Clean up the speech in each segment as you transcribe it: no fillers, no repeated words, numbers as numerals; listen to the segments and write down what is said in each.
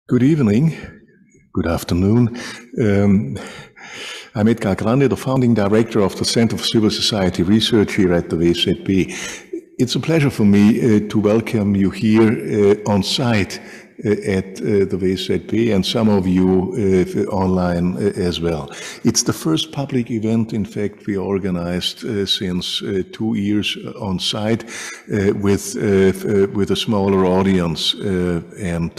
Good evening, good afternoon. I'm Edgar Grande, the founding director of the Center for Civil Society Research here at the WZB. It's a pleasure for me to welcome you here on site at the WZB and some of you online as well. It's the first public event, in fact, we organized since 2 years on site with a smaller audience, and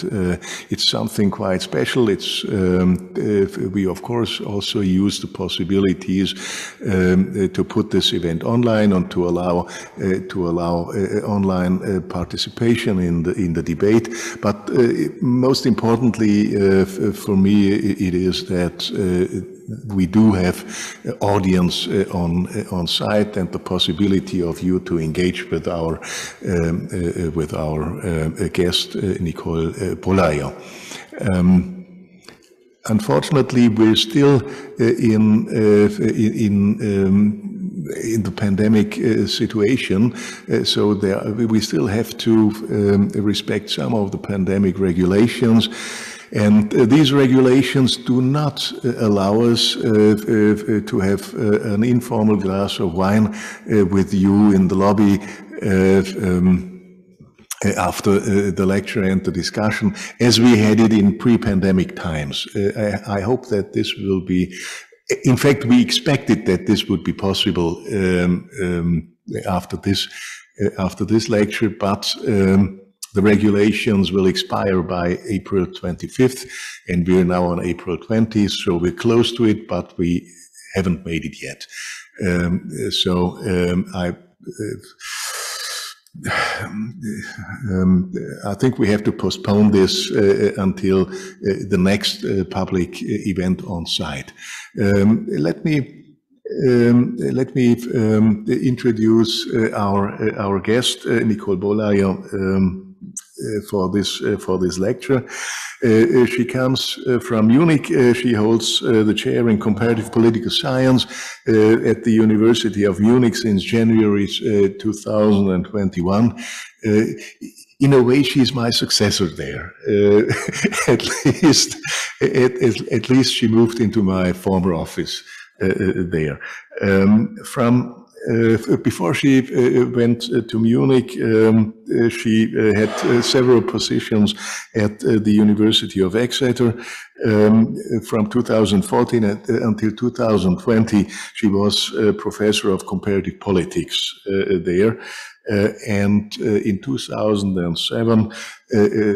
it's something quite special. It's we of course also use the possibilities to put this event online and to allow online participation in the debate, but most importantly for me it is that we do have audience on site and the possibility of you to engage with our guest Nicole Bolleyer. Unfortunately, we're still in the pandemic situation, so we still have to respect some of the pandemic regulations. And these regulations do not allow us to have an informal glass of wine with you in the lobby after the lecture and the discussion, as we had it in pre-pandemic times. I hope that this will be, in fact, we expected that this would be possible after this lecture, but the regulations will expire by April 25th, and we're now on April 20th, so we're close to it, but we haven't made it yet. I think we have to postpone this until the next public event on site. Let me introduce our guest, Nicole Bolleyer, for this lecture. She comes from Munich. She holds the chair in comparative political science at the University of Munich since January 2021. In a way, she's my successor there. At least she moved into my former office there. Before she went to Munich, she had several positions at the University of Exeter. From 2014 until 2020, she was a professor of comparative politics there. And in 2007,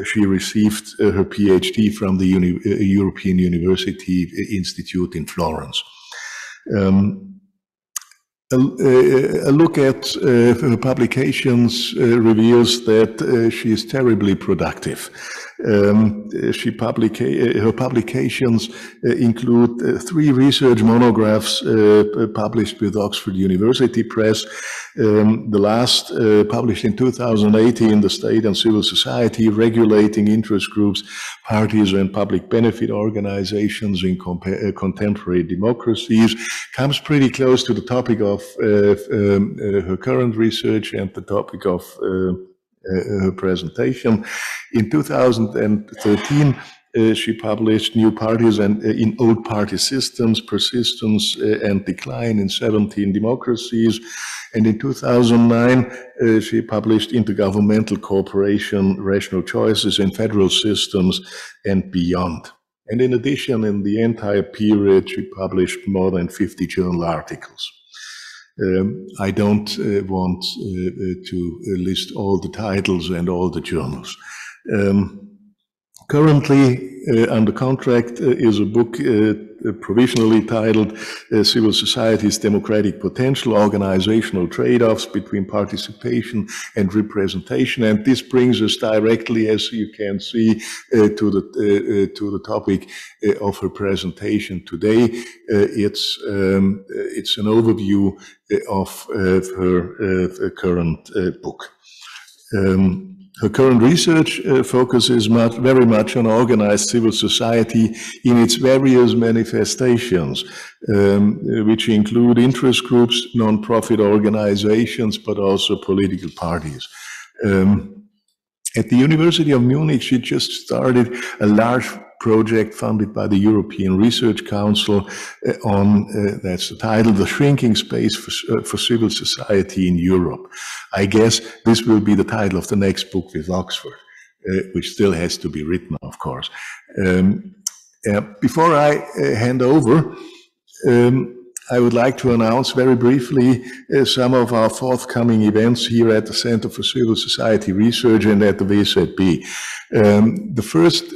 she received her PhD from the European University Institute in Florence. A look at her publications reveals that she is terribly productive. Her publications include 3 research monographs published with Oxford University Press. The last published in 2018, The State and Civil Society, Regulating Interest Groups, Parties and Public Benefit Organizations in Contemporary Democracies, comes pretty close to the topic of her current research and the topic of her presentation. In 2013, she published New Parties and in Old Party Systems, Persistence and Decline in 17 Democracies. And in 2009, she published Intergovernmental Cooperation, Rational Choices in Federal Systems and Beyond. And in addition, in the entire period, she published more than 50 journal articles. I don't want to list all the titles and all the journals. Currently, under contract is a book provisionally titled Civil Society's Democratic Potential, Organizational Trade-offs Between Participation and Representation. And this brings us directly, as you can see, to the topic of her presentation today. It's an overview of her current book. Her current research focuses very much on organized civil society in its various manifestations, which include interest groups, non-profit organizations, but also political parties. At the University of Munich, she just started a large project funded by the European Research Council on, that's the title, The Shrinking Space for Civil Society in Europe. I guess this will be the title of the next book with Oxford, which still has to be written, of course. Before I hand over, I would like to announce very briefly some of our forthcoming events here at the Center for Civil Society Research and at the WZB. The first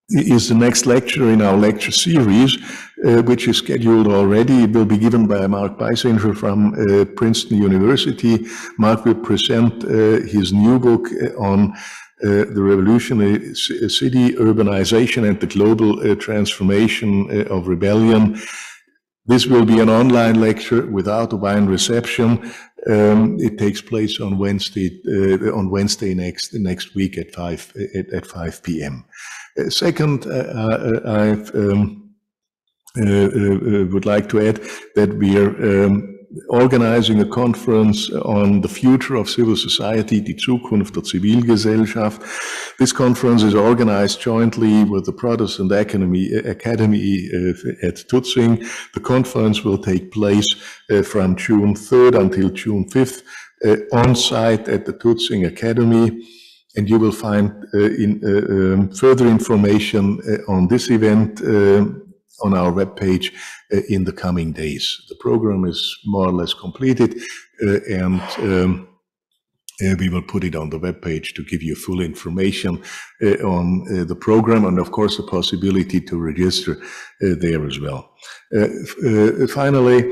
is the next lecture in our lecture series, which is scheduled already. It will be given by Mark Beisinger from Princeton University. Mark will present his new book on the revolutionary city urbanization and the global transformation of rebellion. This will be an online lecture without a wine reception. It takes place on Wednesday next week at 5 p.m. Second, I would like to add that we are organizing a conference on the future of civil society, die Zukunft der Zivilgesellschaft. This conference is organized jointly with the Protestant Academy at Tutzing. The conference will take place from June 3rd until June 5th on site at the Tutzing Academy. And you will find further information on this event on our webpage in the coming days. The program is more or less completed, and we will put it on the webpage to give you full information on the program, and of course the possibility to register there as well. Finally,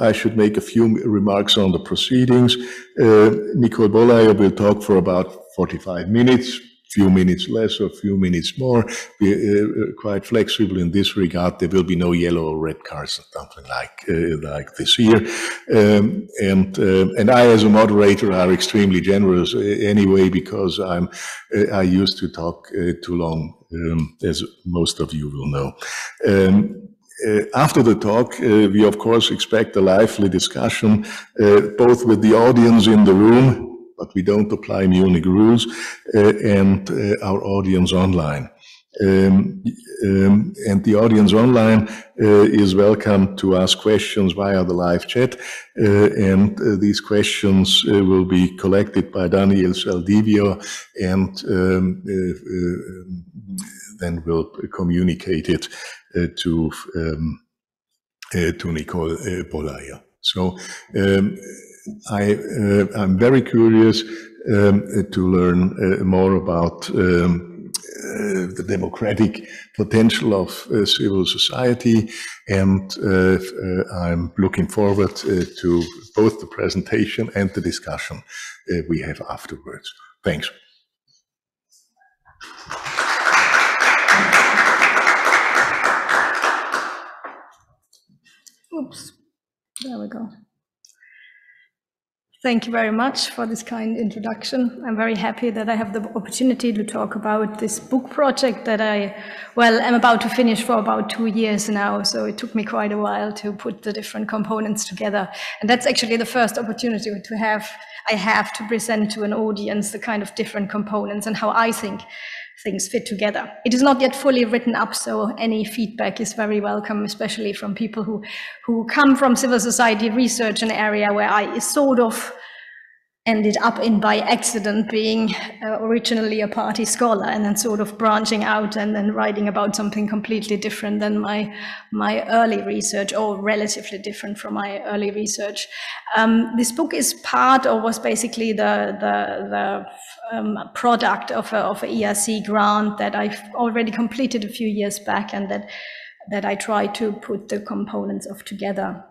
I should make a few remarks on the proceedings. Nicole Bolleyer will talk for about 45 minutes. Few minutes less or few minutes more. We're quite flexible in this regard. There will be no yellow or red cards or something like this here. And I, as a moderator, are extremely generous anyway, because I used to talk too long, as most of you will know. After the talk, we of course expect a lively discussion, both with the audience in the room, but we don't apply Munich rules, and our audience online. And the audience online is welcome to ask questions via the live chat, and these questions will be collected by Daniel Saldivio, and then we'll communicate it to Nicole Bolleyer. So I'm very curious to learn more about the democratic potential of civil society, and I'm looking forward to both the presentation and the discussion we have afterwards. Thanks. Oops, there we go. Thank you very much for this kind introduction. I'm very happy that I have the opportunity to talk about this book project that I'm about to finish for about 2 years now. So it took me quite a while to put the different components together. And that's actually the first opportunity I have to present to an audience the kind of different components and how I think things fit together. It is not yet fully written up, so any feedback is very welcome, especially from people who come from civil society research, an area where I sort of ended up in by accident, being originally a party scholar and then sort of branching out and then writing about something completely different than my early research, or relatively different from my early research. This book is part, or was basically the product of a ERC grant that I've already completed a few years back, and that I try to put the components of together.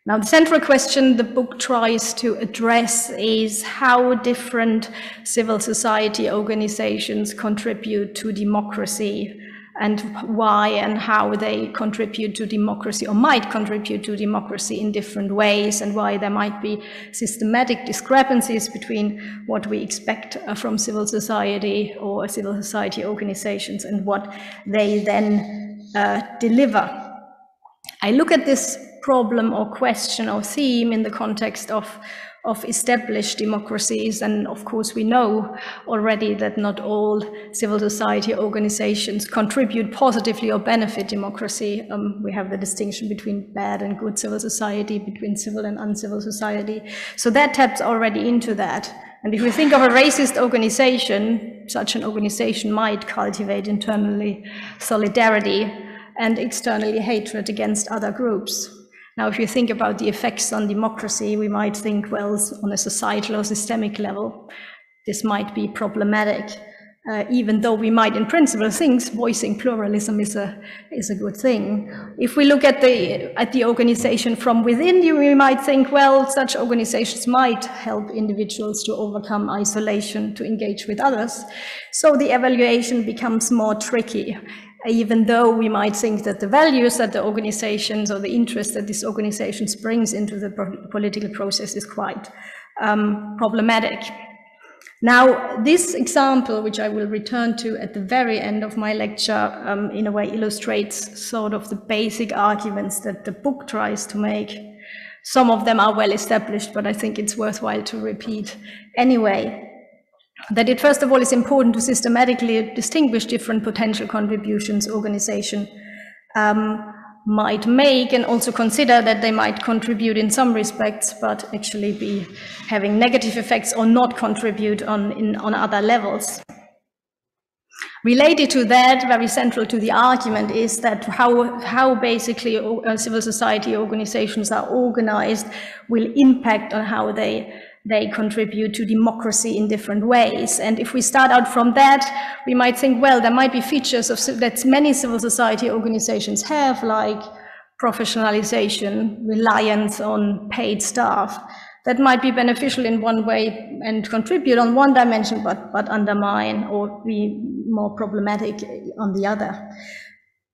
Now, the central question the book tries to address is how different civil society organizations contribute to democracy, and why and how they contribute to democracy, or might contribute to democracy in different ways, and why there might be systematic discrepancies between what we expect from civil society or civil society organizations and what they then deliver. I look at this problem or question or theme in the context of of established democracies. And of course, we know already that not all civil society organizations contribute positively or benefit democracy. We have the distinction between bad and good civil society, between civil and uncivil society. So that taps already into that. And if we think of a racist organization, such an organization might cultivate internally solidarity and externally hatred against other groups. Now, if you think about the effects on democracy, we might think, well, on a societal or systemic level, this might be problematic, even though we might in principle think voicing pluralism is a good thing. If we look at the organization from within, we might think, well, such organizations might help individuals to overcome isolation, to engage with others. So the evaluation becomes more tricky, even though we might think that the values that the organizations or the interest that these organizations brings into the political process is quite problematic. Now, this example, which I will return to at the very end of my lecture, in a way illustrates sort of the basic arguments that the book tries to make. Some of them are well established, but I think it's worthwhile to repeat anyway. That it, first of all, is important to systematically distinguish different potential contributions organization might make, and also consider that they might contribute in some respects, but actually be having negative effects or not contribute on other levels. Related to that, very central to the argument, is that how basically civil society organizations are organized will impact on how they contribute to democracy in different ways. And if we start out from that, we might think, well, there might be features that many civil society organizations have, like professionalization, reliance on paid staff, that might be beneficial in one way and contribute on one dimension, but undermine or be more problematic on the other.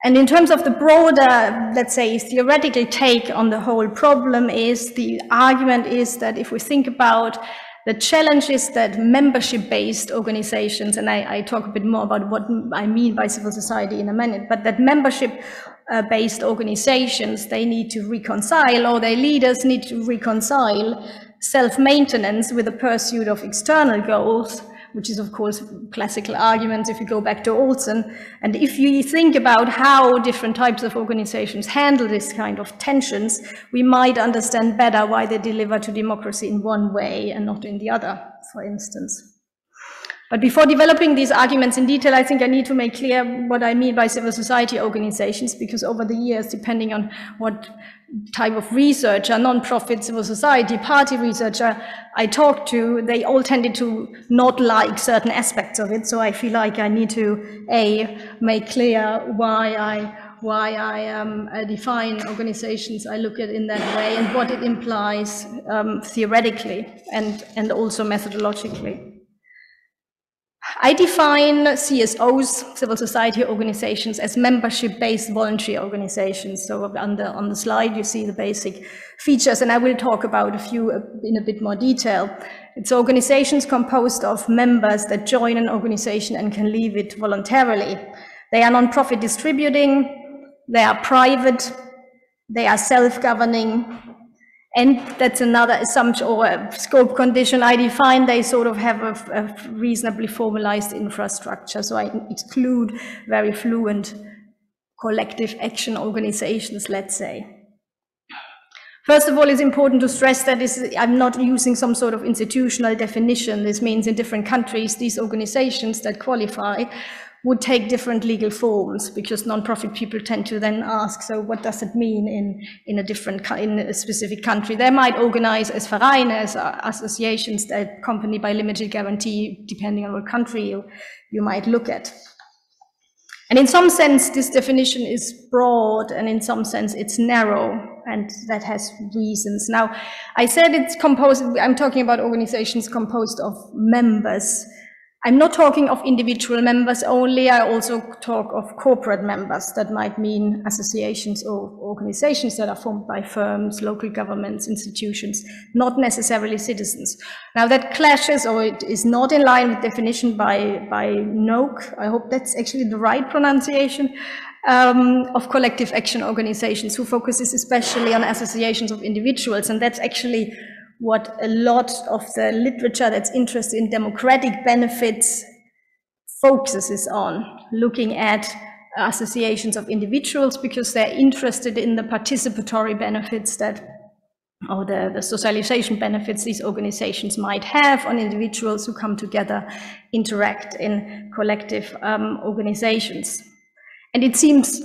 And in terms of the broader, let's say, theoretical take on the whole problem, the argument is that if we think about the challenges that membership-based organizations, and I talk a bit more about what I mean by civil society in a minute, but that membership-based organizations, they need to reconcile, or their leaders need to reconcile self-maintenance with the pursuit of external goals, which is, of course, classical arguments if you go back to Olson. And if you think about how different types of organizations handle this kind of tensions, we might understand better why they deliver to democracy in one way and not in the other, for instance. But before developing these arguments in detail, I think I need to make clear what I mean by civil society organizations, because over the years, depending on what type of researcher, non-profit civil society, party researcher I talked to, they all tended to not like certain aspects of it. So I feel like I need to, make clear why I define organizations I look at in that way and what it implies theoretically and also methodologically. I define CSOs, civil society organizations, as membership-based voluntary organizations. So on the slide, you see the basic features, and I will talk about a few in a bit more detail. It's organizations composed of members that join an organization and can leave it voluntarily. They are non-profit distributing, they are private, they are self-governing, and that's another assumption or a scope condition I define. They sort of have a reasonably formalized infrastructure. So I exclude very fluent collective action organizations, let's say. First of all, it's important to stress that I'm not using some sort of institutional definition. This means in different countries, these organizations that qualify would take different legal forms, because non-profit people tend to then ask, so what does it mean in a specific country? They might organize as Vereine, as associations that accompanied by limited guarantee, depending on what country you might look at. And in some sense, this definition is broad, and in some sense it's narrow, and that has reasons. Now, I said I'm talking about organizations composed of members. I'm not talking of individual members only, I also talk of corporate members. That might mean associations or organizations that are formed by firms, local governments, institutions, not necessarily citizens. Now that clashes, or it is not in line with definition by Noak, I hope that's actually the right pronunciation, of collective action organizations, who focuses especially on associations of individuals, and that's actually what a lot of the literature that's interested in democratic benefits focuses on, looking at associations of individuals because they're interested in the participatory benefits that, or the socialization benefits these organizations might have on individuals who come together, interact in collective organizations. And it seems,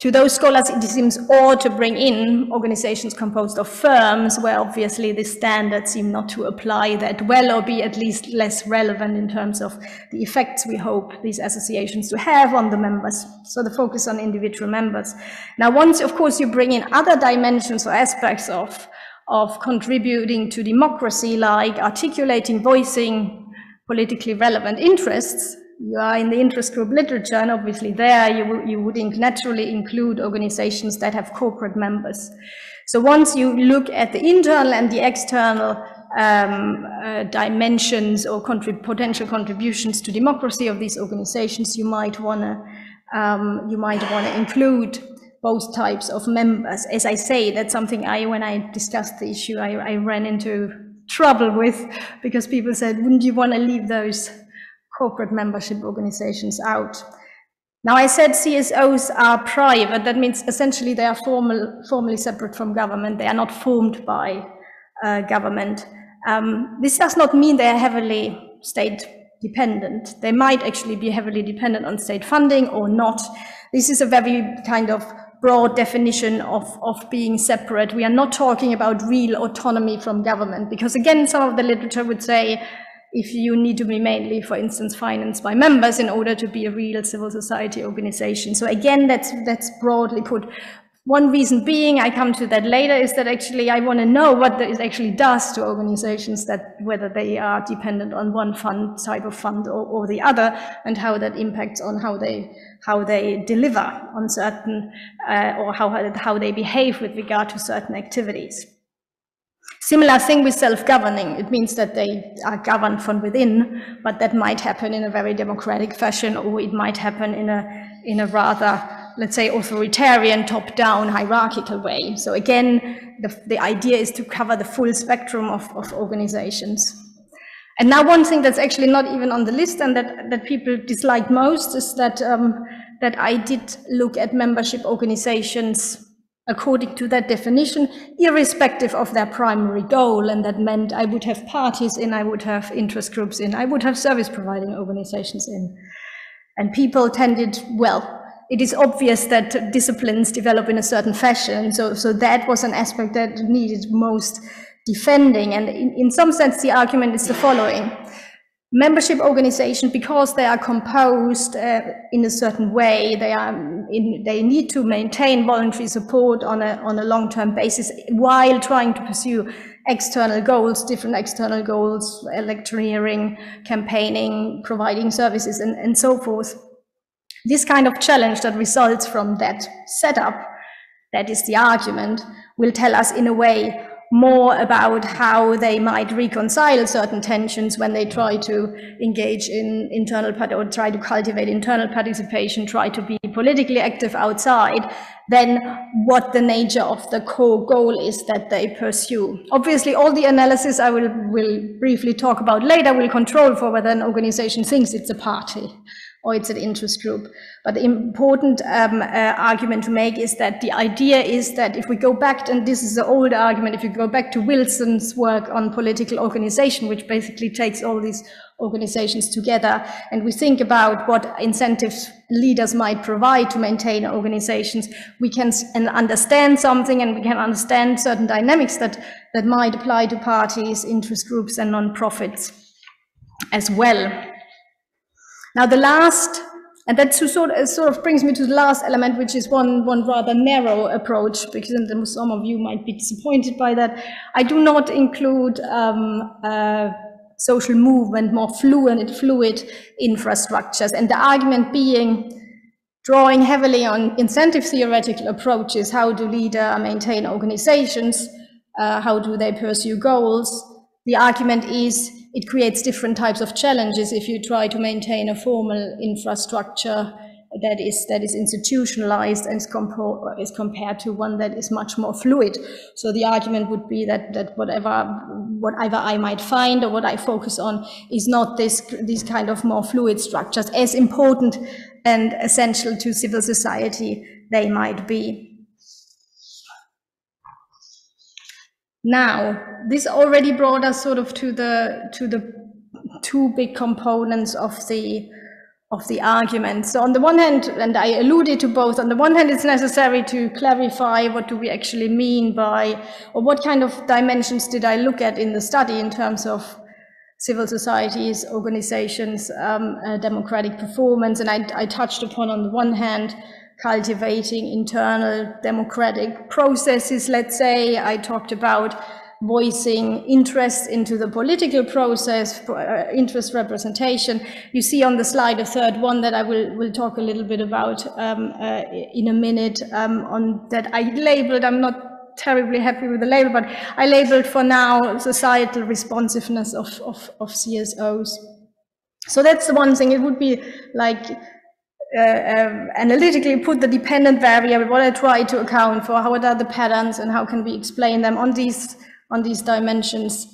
to those scholars, it seems odd to bring in organizations composed of firms, where obviously the standards seem not to apply that well, or be at least less relevant in terms of the effects we hope these associations to have on the members. So the focus on individual members. Now, once, of course, you bring in other dimensions or aspects of contributing to democracy, like articulating, voicing politically relevant interests, you are in the interest group literature, and obviously there you would naturally include organizations that have corporate members. So once you look at the internal and the external dimensions or potential contributions to democracy of these organizations, you might want to include both types of members. As I say, that's something when I discussed the issue, I ran into trouble with, because people said, wouldn't you want to leave those corporate membership organizations out? Now, I said CSOs are private. That means essentially they are formally separate from government. They are not formed by government. This does not mean they are heavily state dependent. They might actually be heavily dependent on state funding or not. This is a very kind of broad definition of being separate. We are not talking about real autonomy from government, because again, some of the literature would say, if you need to be mainly, for instance, financed by members in order to be a real civil society organization. So again, that's broadly put. One reason being, I come to that later, is that actually I want to know what it actually does to organizations, that whether they are dependent on one type of fund or the other, and how that impacts on how they deliver on certain, or how they behave with regard to certain activities. Similar thing with self-governing. It means that they are governed from within, but that might happen in a very democratic fashion, or it might happen in a rather, let's say, authoritarian, top-down, hierarchical way. So again, the idea is to cover the full spectrum of organizations. And now one thing that's actually not even on the list, and that people dislike most, is that I did look at membership organizations according to that definition, irrespective of their primary goal. And that meant I would have parties in, I would have interest groups in, I would have service providing organizations in. And people tended, well, it is obvious that disciplines develop in a certain fashion. So that was an aspect that needed most defending. And in some sense, the argument is the following. Membership organizations, because they are composed in a certain way, they need to maintain voluntary support on a long-term basis while trying to pursue external goals, different external goals, electioneering, campaigning, providing services, and so forth. This kind of challenge that results from that setup, that is the argument, will tell us in a way more about how they might reconcile certain tensions when they try to engage in or try to cultivate internal participation, try to be politically active outside, than what the nature of the core goal is that they pursue. Obviously, all the analysis I will briefly talk about later will control for whether an organization thinks it's a party or it's an interest group. But the important argument to make is that the idea is that if we go back, and this is the old argument, if you go back to Wilson's work on political organization, which basically takes all these organizations together, and we think about what incentives leaders might provide to maintain organizations, we can understand something, and we can understand certain dynamics that might apply to parties, interest groups, and non-profits as well. Now the last, and that sort of brings me to the last element, which is one rather narrow approach, because some of you might be disappointed by that. I do not include social movement, more fluid infrastructures, and the argument being drawing heavily on incentive theoretical approaches. How do leaders maintain organizations? How do they pursue goals? The argument is it creates different types of challenges if you try to maintain a formal infrastructure that is institutionalized and is compared to one that is much more fluid. So the argument would be that whatever whatever I might find or what I focus on is not these kind of more fluid structures, as important and essential to civil society they might be. Now, this already brought us sort of to the two big components of the argument. So on the one hand, and I alluded to both, on the one hand, it's necessary to clarify what do we actually mean by, or what kind of dimensions did I look at in the study in terms of civil societies, organizations, democratic performance. And I touched upon, on the one hand, cultivating internal democratic processes, let's say. I talked about voicing interest into the political process, interest representation. You see on the slide a third one that I will talk a little bit about in a minute, on that I labeled. I'm not terribly happy with the label, but I labeled for now societal responsiveness of CSOs. So that's the one thing. It would be like analytically put the dependent variable, what I try to account for, what are the patterns and how can we explain them on these dimensions.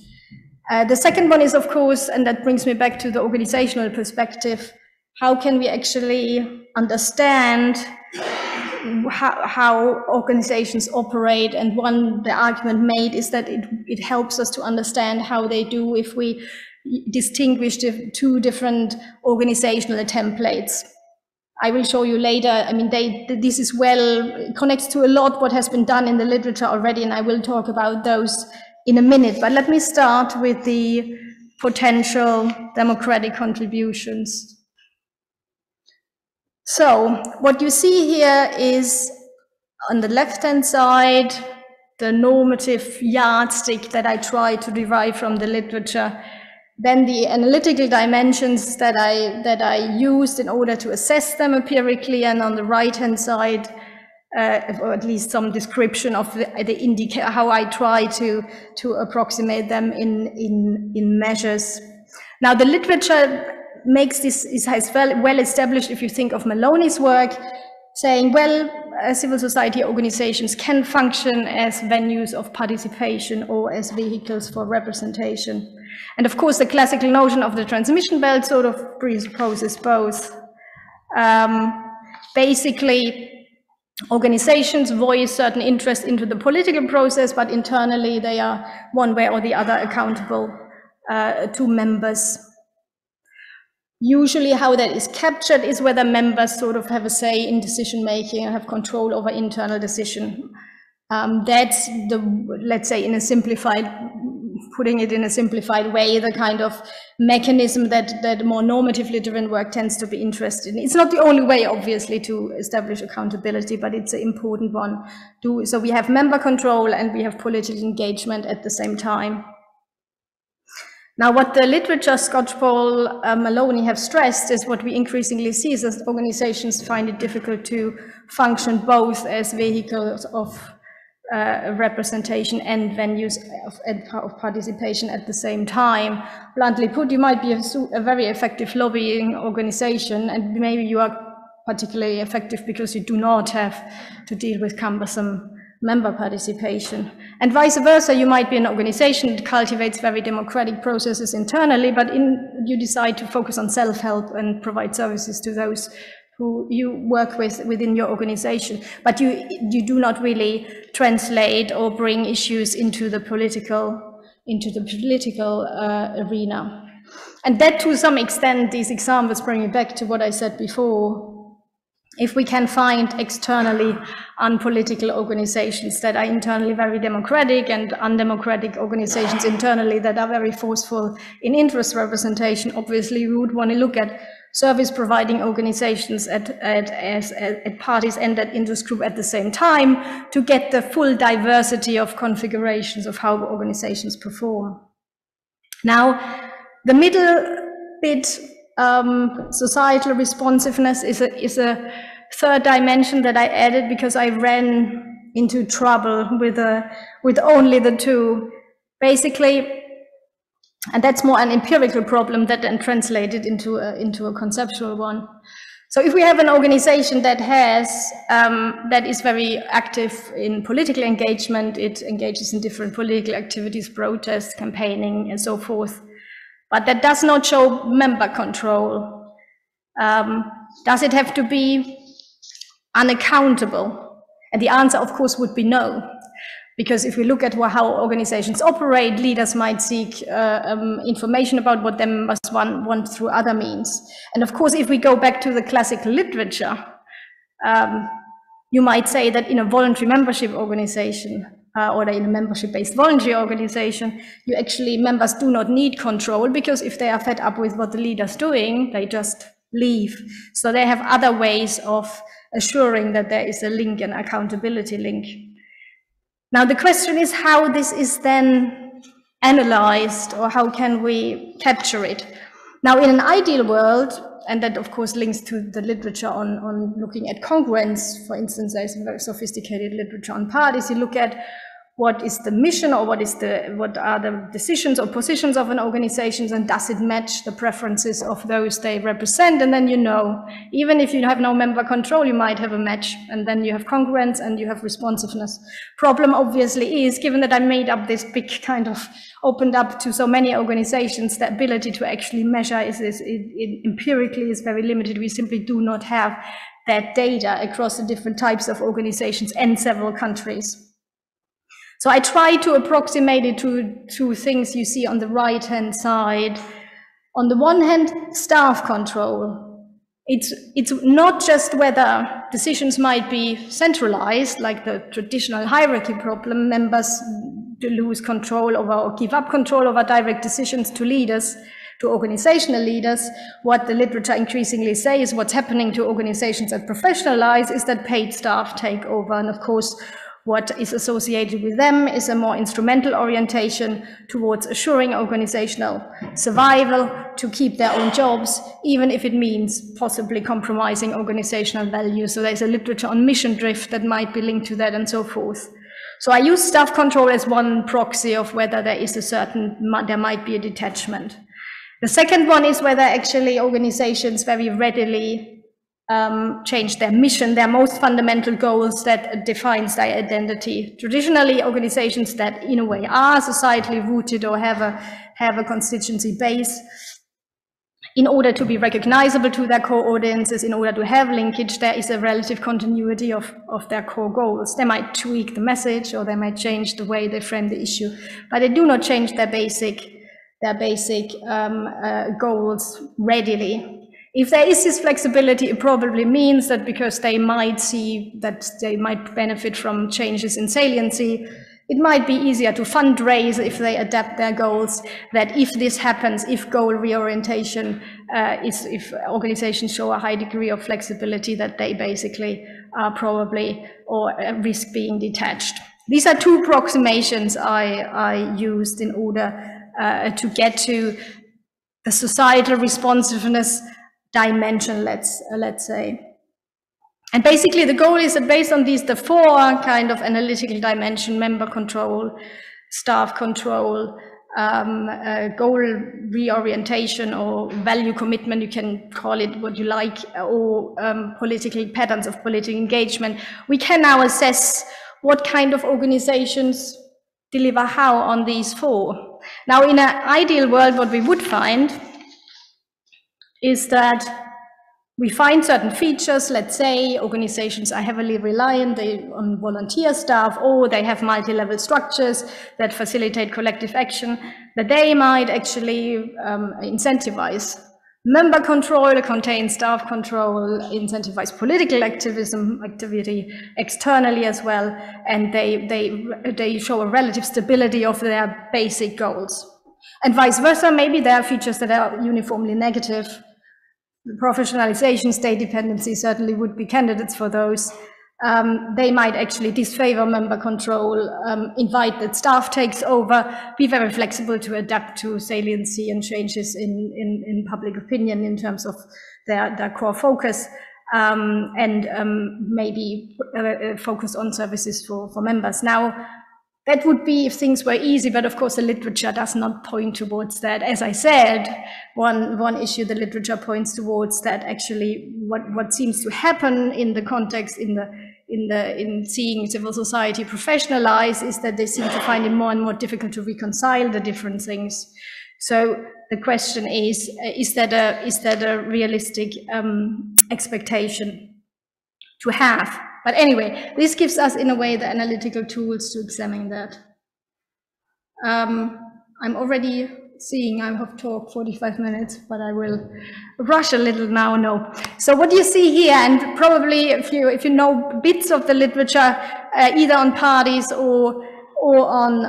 The second one is, of course, and that brings me back to the organizational perspective, how can we actually understand how organizations operate? And the argument made is that it helps us to understand how they do if we distinguish the two different organizational templates. I will show you later. I mean, this is it connects to a lot what has been done in the literature already, and I will talk about those in a minute. But let me start with the potential democratic contributions. So what you see here is, on the left-hand side, the normative yardstick that I try to derive from the literature. Then the analytical dimensions that I used in order to assess them empirically, and on the right-hand side, or at least some description of how I try to approximate them in measures. Now, the literature makes this has well established, if you think of Maloney's work, saying, well, civil society organizations can function as venues of participation or as vehicles for representation. And of course, the classical notion of the transmission belt sort of presupposes both. Basically, organizations voice certain interest into the political process, but internally they are one way or the other accountable to members. Usually how that is captured is whether members sort of have a say in decision making and have control over internal decision. That's let's say, putting it in a simplified way, the kind of mechanism that more normatively driven work tends to be interested in. It's not the only way, obviously, to establish accountability, but it's an important one. So we have member control and we have political engagement at the same time. Now, what the literature, Scott, Paul, Maloney have stressed is what we increasingly see is that organizations find it difficult to function both as vehicles of representation and venues of participation at the same time. Bluntly put, you might be a very effective lobbying organization, and maybe you are particularly effective because you do not have to deal with cumbersome member participation. And vice versa, you might be an organization that cultivates very democratic processes internally, but you decide to focus on self-help and provide services to those who you work with within your organization, but you do not really translate or bring issues into the political arena. And that, to some extent, these examples bring me back to what I said before. If we can find externally unpolitical organizations that are internally very democratic and undemocratic organizations internally that are very forceful in interest representation, obviously we would want to look at service providing organizations at parties and at interest group at the same time to get the full diversity of configurations of how organizations perform. Now, the middle bit, societal responsiveness, is a third dimension that I added because I ran into trouble with only the two. Basically, and that's more an empirical problem that then translated into a conceptual one. So if we have an organization that that is very active in political engagement, it engages in different political activities, protests, campaigning, and so forth, but that does not show member control, does it have to be unaccountable? And the answer, of course, would be no. Because if we look at how organizations operate, leaders might seek information about what their members want through other means. And of course, if we go back to the classical literature, you might say that in a voluntary membership organization, or in a membership-based voluntary organization, members do not need control, because if they are fed up with what the leader's doing, they just leave. So they have other ways of assuring that there is a link, an accountability link. Now, the question is how this is then analyzed, or how can we capture it? Now, in an ideal world, and that of course links to the literature on looking at congruence, for instance, there's a very sophisticated literature on parties. You look at what is the mission, or what are the decisions or positions of an organization, and does it match the preferences of those they represent? And then, even if you have no member control, you might have a match, and then you have congruence and you have responsiveness. Problem obviously is, given that I made up this big kind of opened up to so many organizations, the ability to actually measure empirically is very limited. We simply do not have that data across the different types of organizations and several countries. So I try to approximate it to two things you see on the right-hand side. On the one hand, staff control. It's not just whether decisions might be centralized, like the traditional hierarchy problem, members to lose control over or give up control over direct decisions to leaders, to organizational leaders. What the literature increasingly says, what's happening to organizations that professionalize, is that paid staff take over. And of course, what is associated with them is a more instrumental orientation towards assuring organizational survival, to keep their own jobs, even if it means possibly compromising organizational values. So there's a literature on mission drift that might be linked to that, and so forth. So I use staff control as one proxy of whether there is there might be a detachment. The second one is whether actually organizations very readily change their mission, their most fundamental goals that defines their identity. Traditionally, organizations that in a way are societally rooted or have a constituency base, in order to be recognizable to their core audiences, in order to have linkage, there is a relative continuity of their core goals. They might tweak the message, or they might change the way they frame the issue, but they do not change their basic goals readily. If there is this flexibility, it probably means that because they might see that they might benefit from changes in saliency, it might be easier to fundraise if they adapt their goals, that if this happens, if goal reorientation if organizations show a high degree of flexibility, that they basically are probably or risk being detached. These are two approximations I used in order to get to the societal responsiveness dimension, let's say. And basically the goal is that based on the four kind of analytical dimension: member control, staff control, goal reorientation or value commitment, you can call it what you like, or political patterns of political engagement, we can now assess what kind of organizations deliver how on these four. Now, in an ideal world, what we would find is that we find certain features. Let's say organizations are heavily reliant on volunteer staff, or they have multi-level structures that facilitate collective action, that they might actually incentivize member control, contain staff control, incentivize political activity externally as well, and they show a relative stability of their basic goals. And vice versa, maybe there are features that are uniformly negative. Professionalization, state dependency certainly would be candidates for those. They might actually disfavor member control, invite that staff takes over, be very flexible to adapt to saliency and changes in public opinion in terms of their core focus, and maybe focus on services for members. Now, That would be if things were easy, but of course the literature does not point towards that. As I said, one issue the literature points towards that actually what seems to happen in the context in seeing civil society professionalize is that they seem to find it more and more difficult to reconcile the different things. So the question is that a realistic expectation to have? But anyway, this gives us, in a way, the analytical tools to examine that. I'm already seeing I have talked 45 minutes, but I will rush a little now. No. So what you see here, and probably if you know bits of the literature, either on parties or on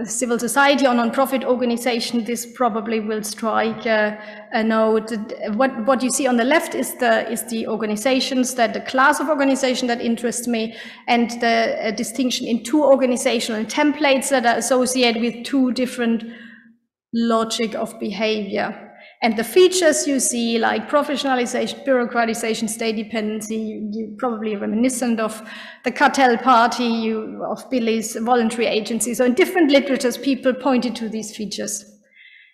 civil society or non-profit organization, this probably will strike a note. What you see on the left is the organizations, the class of organization that interests me, and the distinction in two organizational templates that are associated with two different logic of behavior. And the features you see, like professionalization, bureaucratization, state dependency, you probably reminiscent of the cartel party, of Billy's voluntary agency. So in different literatures, people pointed to these features.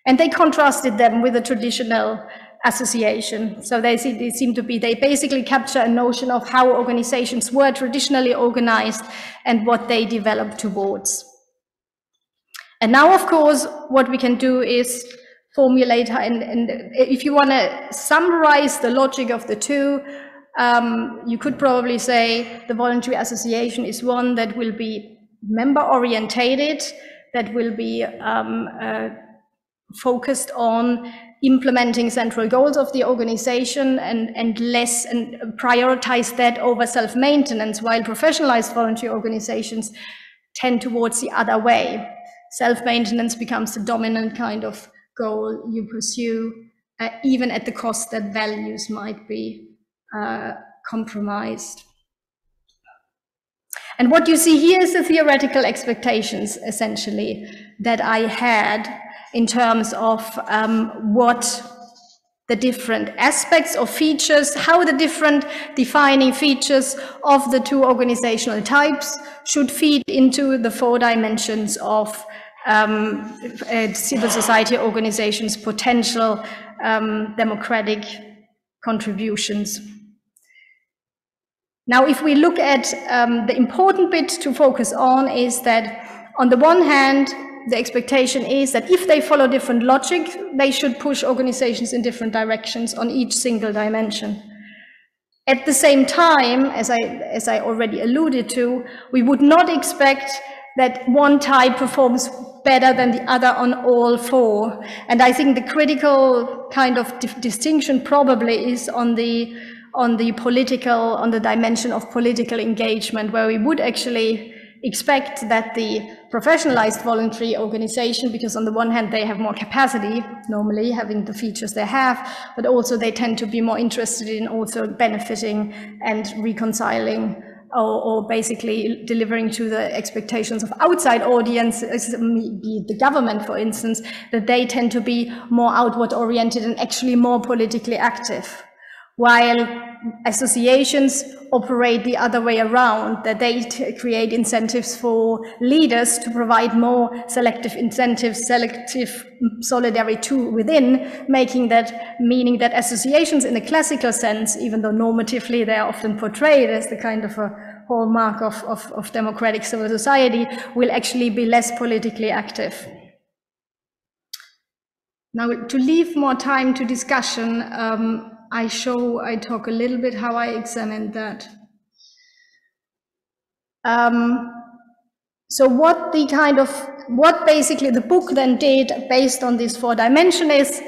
And they contrasted them with a traditional association. So they basically capture a notion of how organizations were traditionally organized and what they developed towards. And now, of course, what we can do is formulate, and if you want to summarize the logic of the two, you could probably say the voluntary association is one that will be member orientated, that will be focused on implementing central goals of the organization and prioritize that over self-maintenance, while professionalized voluntary organizations tend towards the other way. Self-maintenance becomes the dominant kind of goal you pursue, even at the cost that values might be compromised. And what you see here is the theoretical expectations, essentially, that I had in terms of what the different aspects or features, how the different defining features of the two organizational types should feed into the 4 dimensions of civil society organizations' potential democratic contributions. Now, if we look at the important bit to focus on is that, on the one hand, the expectation is that if they follow different logic, they should push organizations in different directions on each single dimension. At the same time, as I already alluded to, we would not expect that one type performs better than the other on all 4. And I think the critical kind of distinction probably is on the dimension of political engagement, where we would actually expect that the professionalized voluntary organization, because on the one hand they have more capacity, normally having the features they have, but also they tend to be more interested in also benefiting and reconciling or basically delivering to the expectations of outside audiences, be it the government, for instance, that they tend to be more outward oriented and actually more politically active. While associations operate the other way around, that they create incentives for leaders to provide more selective incentives, selective solidarity within, meaning that associations in the classical sense, even though normatively they are often portrayed as the kind of a hallmark of democratic civil society, will actually be less politically active. Now, to leave more time to discussion, I talk a little bit how I examined that. So what basically the book then did based on this 4 dimension is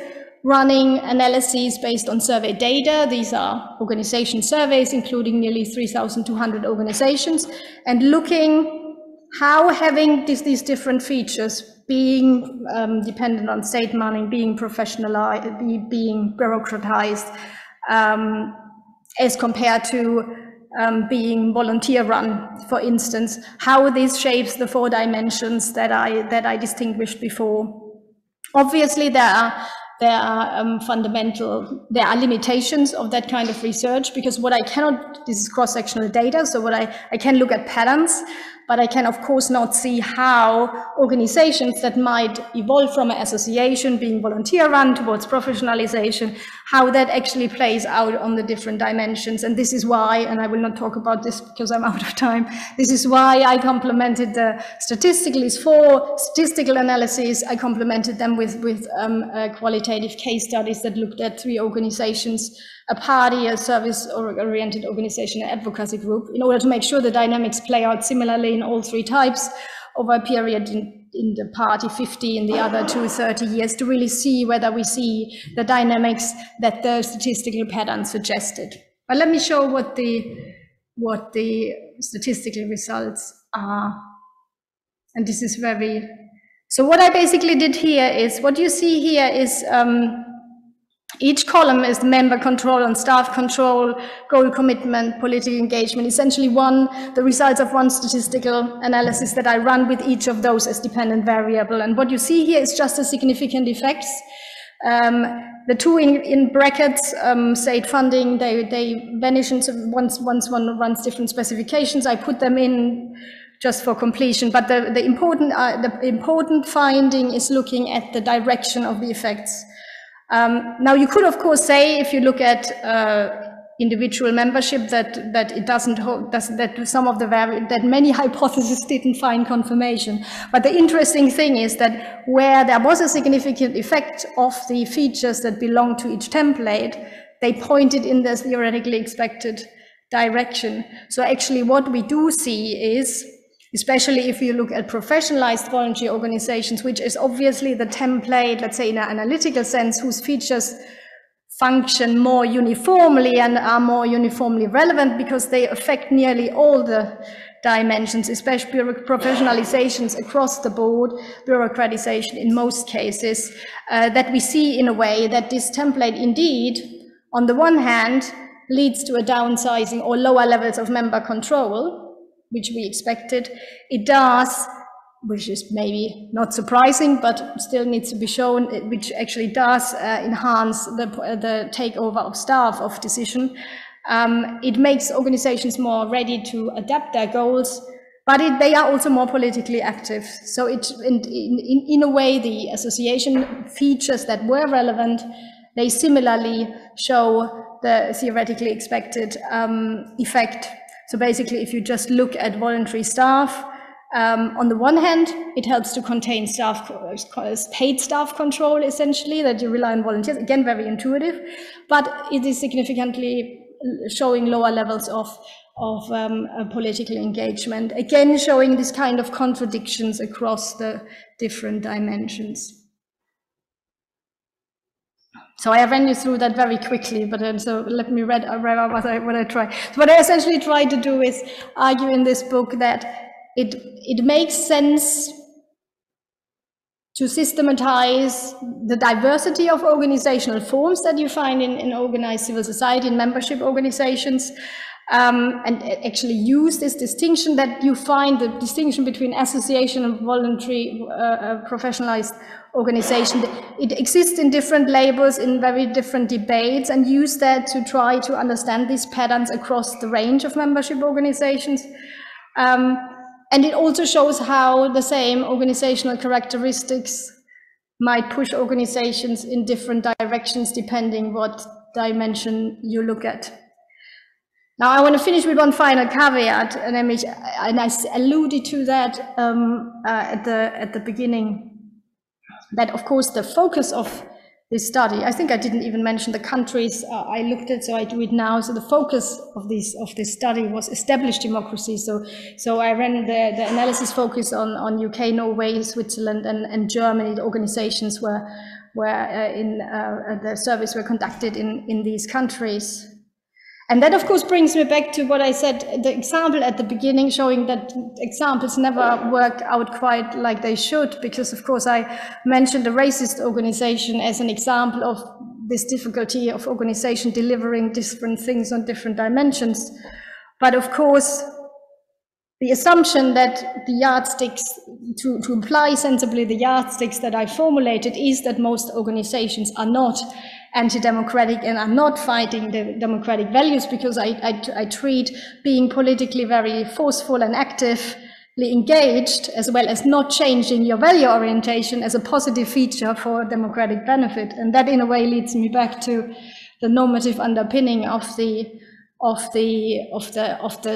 running analyses based on survey data. These are organization surveys, including nearly 3,200 organizations, and looking how having these different features, being dependent on state money, being professionalized, being bureaucratized, as compared to being volunteer run, for instance, how this shapes the 4 dimensions that I distinguished before. Obviously, there are limitations of that kind of research, because what I cannot, this is cross-sectional data, so what I can look at patterns, but I can of course not see how organizations that might evolve from an association being volunteer run towards professionalization, how that actually plays out on the different dimensions. And this is why, and I will not talk about this because I'm out of time, this is why I complemented the Statistical's 4 statistical analyses. I complemented them with qualitative case studies that looked at 3 organizations, a party, a service-oriented organization, an advocacy group, in order to make sure the dynamics play out similarly in all 3 types over a period in the party 50, in the other 30 years, to really see whether we see the dynamics that the statistical pattern suggested. But let me show what the statistical results are. And this is very, so what I basically did here is, what you see here is, each column is member control and staff control, goal commitment, political engagement, essentially the results of one statistical analysis that I run with each of those as dependent variable. And what you see here is just the significant effects. The 2 in brackets, state funding, they vanish once one runs different specifications. I put them in just for completion, but the important finding is looking at the direction of the effects. Now you could of course say, if you look at individual membership, that it doesn't hold, that some of that many hypotheses didn't find confirmation. But the interesting thing is that where there was a significant effect of the features that belong to each template, they pointed in the theoretically expected direction. So actually what we do see is, especially if you look at professionalized voluntary organizations, which is obviously the template, let's say in an analytical sense, whose features function more uniformly and are more uniformly relevant because they affect nearly all the dimensions, especially professionalizations across the board, bureaucratization in most cases, that we see in a way that this template indeed, on the one hand, leads to a downsizing or lower levels of member control, which we expected. It does, which is maybe not surprising, but still needs to be shown, which actually does enhance the takeover of staff of decision. It makes organizations more ready to adapt their goals, but they are also more politically active. So in a way, the association features that were relevant, they similarly show the theoretically expected effect. So basically, if you just look at voluntary staff, on the one hand, it helps to contain paid staff control, essentially, that you rely on volunteers. Again, very intuitive, but it is significantly showing lower levels of political engagement. Again, showing this kind of contradictions across the different dimensions. So I ran you through that very quickly, but so let me read what I try. So what I essentially try to do is argue in this book that it makes sense to systematize the diversity of organizational forms that you find in organized civil society and membership organizations, and actually use this distinction that you find, the distinction between association and voluntary professionalized organization. It exists in different labels, in very different debates, and use that to try to understand these patterns across the range of membership organizations. And it also shows how the same organizational characteristics might push organizations in different directions depending what dimension you look at. Now, I want to finish with one final caveat, and I alluded to that at the beginning. That, of course, the focus of this study, I think I didn't even mention the countries I looked at, so I do it now. So the focus of this study was established democracy. So I ran the analysis focus on UK, Norway, Switzerland, and Germany. The organizations were in the surveys were conducted in these countries. And that, of course, brings me back to what I said, the example at the beginning, showing that examples never work out quite like they should, because, of course, I mentioned a racist organization as an example of this difficulty of organization delivering different things on different dimensions. But, of course, the assumption that the yardsticks, to apply sensibly the yardsticks that I formulated, is that most organizations are not anti-democratic and are not fighting the democratic values, because I treat being politically very forceful and active engaged, as well as not changing your value orientation as a positive feature for democratic benefit. And that in a way leads me back to the normative underpinning of the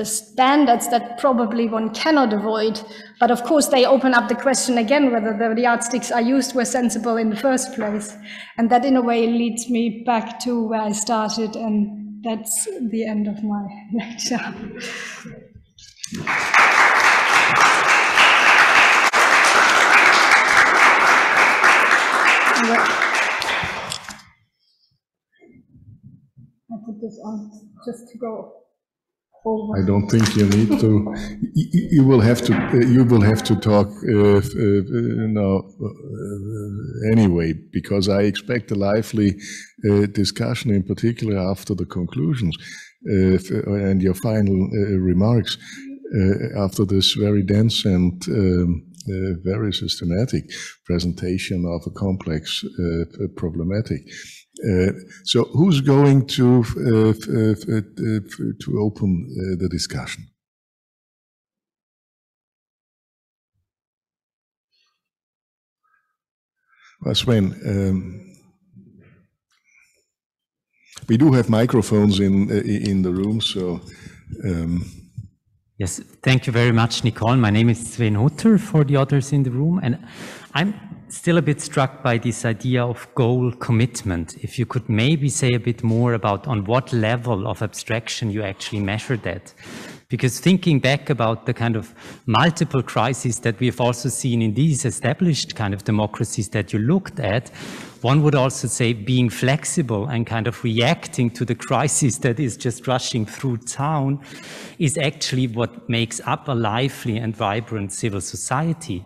standards that probably one cannot avoid. But of course they open up the question again whether the yardsticks are used were sensible in the first place. And that in a way leads me back to where I started, and that's the end of my lecture. I put this on just to go over. I don't think you need to. You will have to talk now anyway, because I expect a lively discussion, in particular after the conclusions and your final remarks after this very dense and very systematic presentation of a complex problematic. So who's going to open the discussion? Well, Sven, we do have microphones in the room, so. Yes, thank you very much, Nicole. My name is Sven Hutter for the others in the room, and I'm still a bit struck by this idea of goal commitment. If you could maybe say a bit more about on what level of abstraction you actually measure that. Because thinking back about the kind of multiple crises that we've also seen in these established kind of democracies that you looked at, one would also say being flexible and kind of reacting to the crisis that is just rushing through town is actually what makes up a lively and vibrant civil society.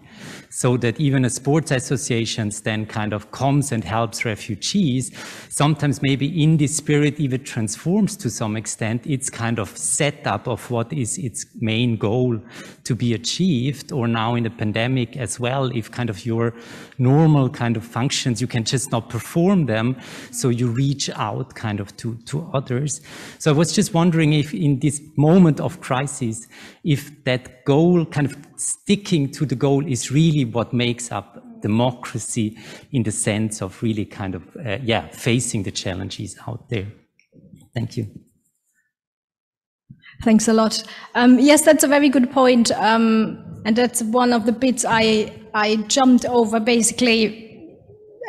So that even a sports association then kind of comes and helps refugees, sometimes maybe in this spirit even transforms to some extent its kind of setup of what is its main goal to be achieved, or now in the pandemic as well, if kind of your normal kind of functions, you can just not perform them, so you reach out kind of to others. So I was just wondering if in this moment of crisis, if that goal, kind of sticking to the goal, is really what makes up democracy in the sense of really kind of, facing the challenges out there. Thank you. Thanks a lot. Yes, that's a very good point. And that's one of the bits I jumped over basically.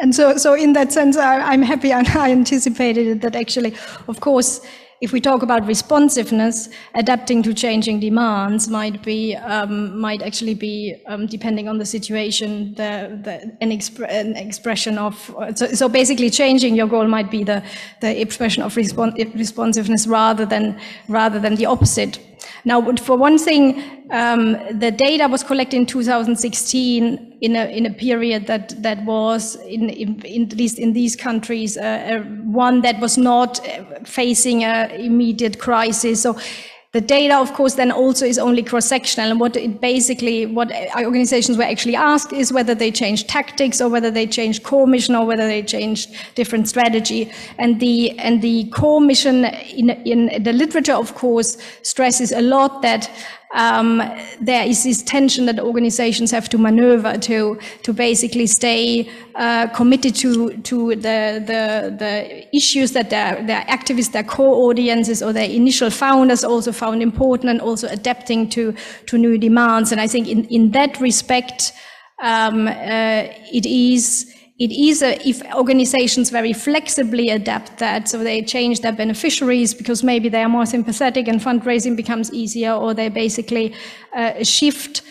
And so in that sense, I'm happy and I anticipated it, that actually, of course, if we talk about responsiveness, adapting to changing demands might actually be, depending on the situation, an expression of. So basically, changing your goal might be the expression of responsiveness rather than the opposite. Now, for one thing, the data was collected in 2016 in a period that was, at least in these countries, one that was not facing an immediate crisis. So the data, of course, then also is only cross-sectional. And what our organizations were actually asked is whether they changed tactics or whether they changed core mission or whether they changed different strategy. And the core mission in the literature, of course, stresses a lot that there is this tension that organizations have to maneuver to basically stay committed to the issues that their activists, their core audiences, or their initial founders also found important, and also adapting to new demands. And I think in that respect, it is if organizations very flexibly adapt that, so they change their beneficiaries because maybe they are more sympathetic and fundraising becomes easier, or they basically shift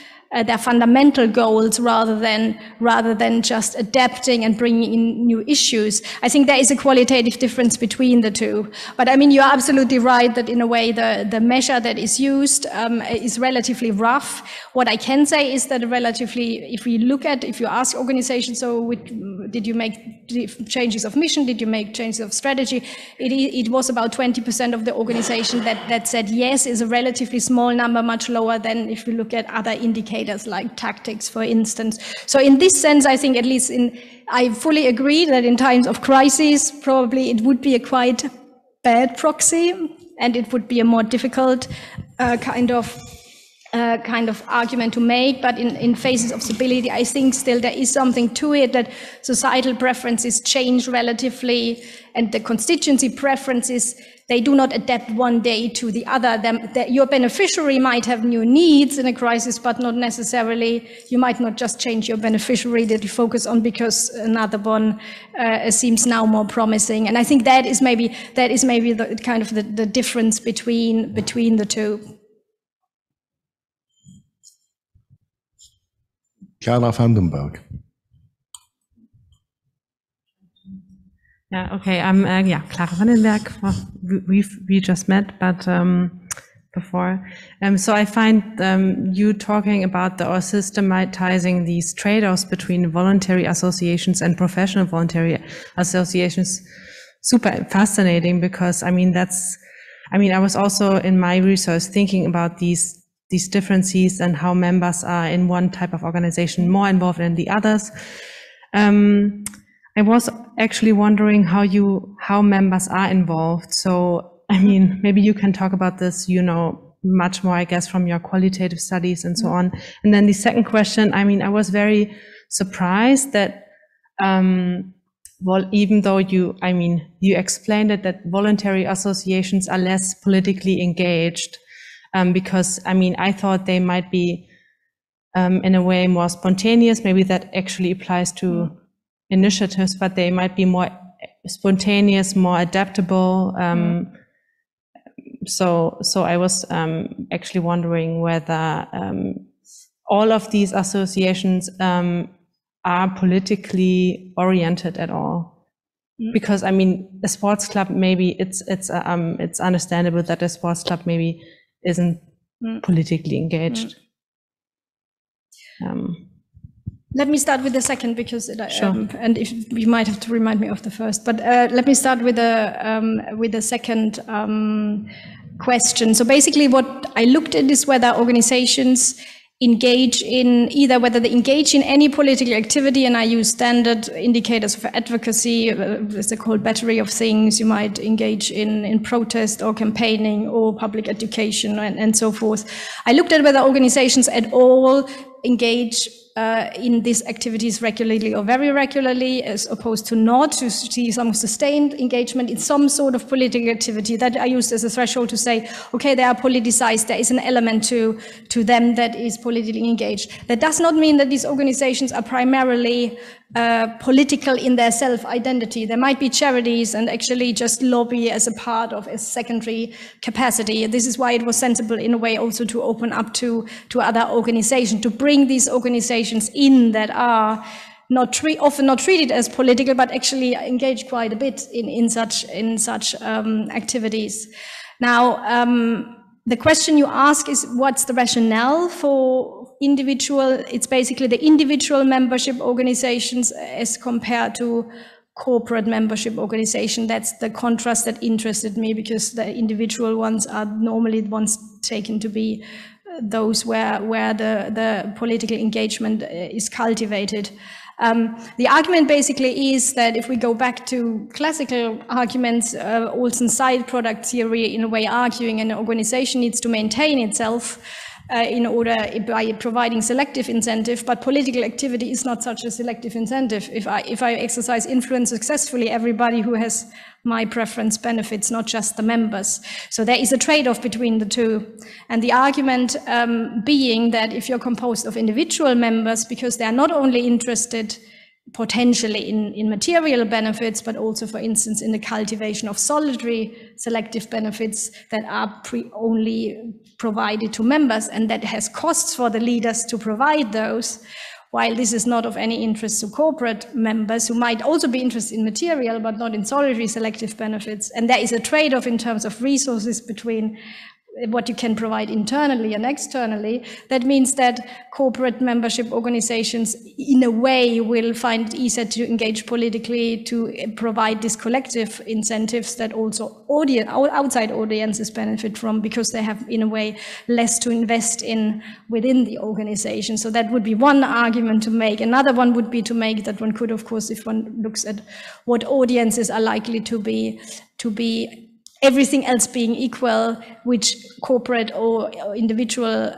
their fundamental goals rather than just adapting and bringing in new issues. I think there is a qualitative difference between the two. But I mean, you're absolutely right that in a way the measure that is used is relatively rough. What I can say is that if you ask organizations, so did you make changes of mission? Did you make changes of strategy? It was about 20% of the organization that said yes, is a relatively small number, much lower than if you look at other indicators like tactics, for instance. So in this sense, I think at least I fully agree that in times of crisis, probably it would be a quite bad proxy, and it would be a more difficult kind of kind of argument to make, but in phases of stability, I think still there is something to it, that societal preferences change relatively, and the constituency preferences, they do not adapt one day to the other. Your beneficiary might have new needs in a crisis, but not necessarily, you might not just change your beneficiary that you focus on because another one seems now more promising. And I think that is maybe the kind of the difference between the two. Clara Vandenberg. Yeah, okay. I'm Clara Vandenberg. Well, we just met, but before. So I find you talking about or systematizing these trade-offs between voluntary associations and professional voluntary associations super fascinating, because I was also in my research thinking about these differences and how members are in one type of organization more involved than the others. I was actually wondering how members are involved. So, maybe you can talk about this, much more, I guess, from your qualitative studies and so on. And then the second question, I was very surprised that, even though you explained it, that voluntary associations are less politically engaged, because I thought they might be in a way more spontaneous. Maybe that actually applies to initiatives, but they might be more spontaneous, more adaptable. So I was actually wondering whether all of these associations are politically oriented at all. Because a sports club, maybe it's understandable that a sports club maybe isn't politically engaged. Let me start with the second, because Sure. and if you might have to remind me of the first, but let me start with the second question. So basically what I looked at is whether organizations engage in whether they engage in any political activity, and I use standard indicators for advocacy. There's a whole battery of things. You might engage in protest or campaigning or public education and so forth. I looked at whether organizations at all engage in these activities regularly or very regularly, as opposed to not, to see some sustained engagement in some sort of political activity. That I used as a threshold to say, okay, they are politicized, there is an element to them that is politically engaged. That does not mean that these organizations are primarily political in their self-identity. There might be charities and actually just lobby as a part of a secondary capacity. This is why it was sensible in a way also to open up to other organizations, to bring these organizations in that are often not treated as political, but actually engage quite a bit in such activities. Now, the question you ask is, what's the rationale for it's basically the individual membership organizations as compared to corporate membership organization. That's the contrast that interested me, because the individual ones are normally the ones taken to be those where the political engagement is cultivated. The argument basically is that if we go back to classical arguments, Olson's side product theory, in a way arguing an organization needs to maintain itself by providing selective incentive, but political activity is not such a selective incentive. If I exercise influence successfully, everybody who has my preference benefits, not just the members. So there is a trade-off between the two. And the argument being that if you're composed of individual members, because they are not only interested potentially in material benefits, but also, for instance, in the cultivation of solitary selective benefits that are only provided to members, and that has costs for the leaders to provide those, while this is not of any interest to corporate members who might also be interested in material, but not in solitary selective benefits. And there is a trade-off in terms of resources between what you can provide internally and externally. That means that corporate membership organizations, in a way, will find it easier to engage politically, to provide these collective incentives that also outside audiences benefit from, because they have, in a way, less to invest in within the organization. So that would be one argument to make. Another one would be to make that one could, of course, if one looks at what audiences are likely to be everything else being equal, which corporate or individual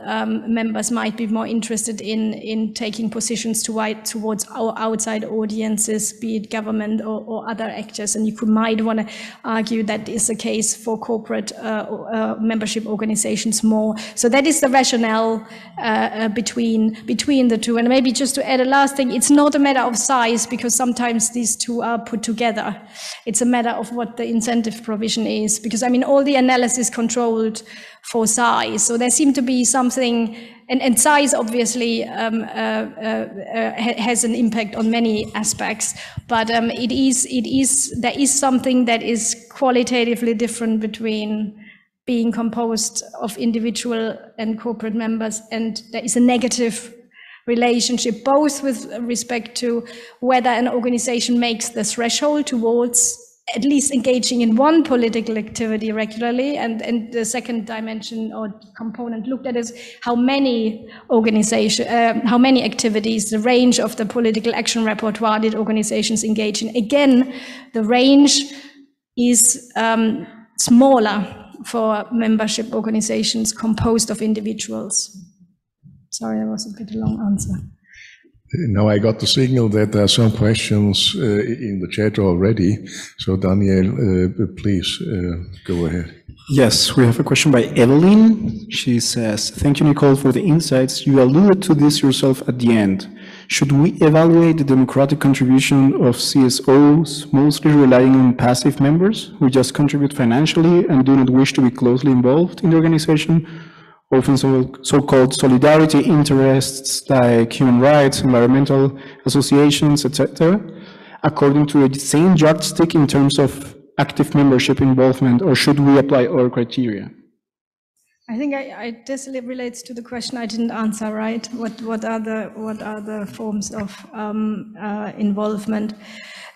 members might be more interested in taking positions towards our outside audiences, be it government or other actors. And you might want to argue that is the case for corporate membership organizations more. So that is the rationale between the two. And maybe just to add a last thing, it's not a matter of size, because sometimes these two are put together. It's a matter of what the incentive provision is, because I mean, all the analysis controlled for size. So there seemed to be something, and size obviously has an impact on many aspects, but there is something that is qualitatively different between being composed of individual and corporate members, and there is a negative relationship, both with respect to whether an organization makes the threshold towards at least engaging in one political activity regularly, and the second dimension or component looked at is how many activities, the range of the political action repertoire did organizations engage in. Again, the range is smaller for membership organizations composed of individuals. Sorry, that was a bit long answer. Now I got the signal that there are some questions in the chat already. So Daniel, please go ahead. Yes, we have a question by Evelyn. She says, thank you, Nicole, for the insights. You alluded to this yourself at the end. Should we evaluate the democratic contribution of CSOs mostly relying on passive members who just contribute financially and do not wish to be closely involved in the organization? Often so-called solidarity interests like human rights, environmental associations, etc., according to the same yardstick in terms of active membership involvement, or should we apply other criteria? I think this relates to the question I didn't answer, right? What are the forms of involvement?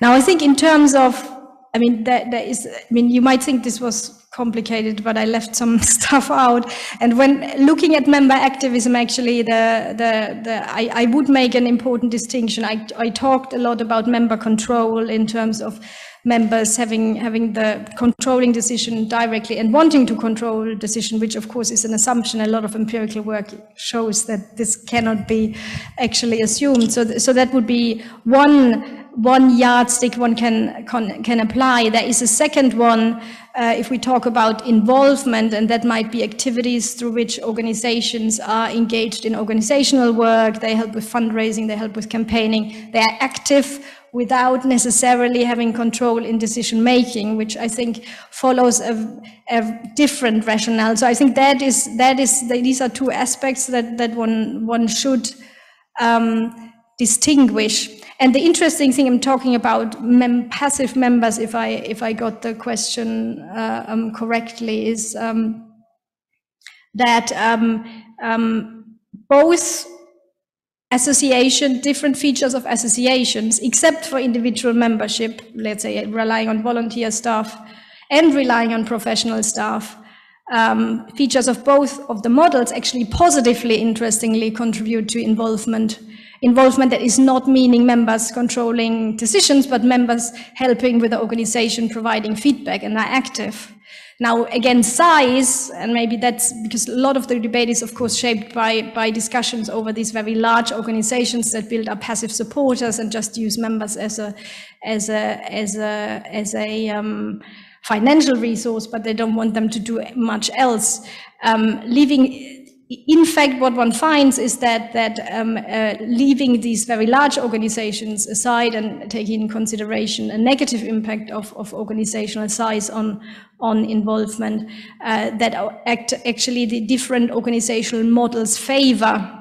Now, I think in terms of, I mean, you might think this was complicated, but I left some stuff out. And when looking at member activism, actually, I would make an important distinction. I talked a lot about member control in terms of members having the controlling decision directly and wanting to control decision, which of course is an assumption. A lot of empirical work shows that this cannot be actually assumed. So that would be one yardstick one can apply. There is a second one if we talk about involvement, and that might be activities through which organizations are engaged in organizational work. They help with fundraising, they help with campaigning, they are active without necessarily having control in decision making, which I think follows a different rationale. So I think these are two aspects that one should distinguish. And the interesting thing, I'm talking about passive members, if I got the question correctly, is that both different features of associations, except for individual membership, let's say relying on volunteer staff and relying on professional staff, features of both of the models actually positively, interestingly, contribute to involvement. Involvement that is not meaning members controlling decisions, but members helping with the organization, providing feedback, and are active. Now, again, size, and maybe that's because a lot of the debate is, of course, shaped by discussions over these very large organizations that build up passive supporters and just use members as a financial resource, but they don't want them to do much else. In fact, what one finds is that leaving these very large organizations aside and taking in consideration a negative impact of organizational size on involvement, that actually the different organizational models favor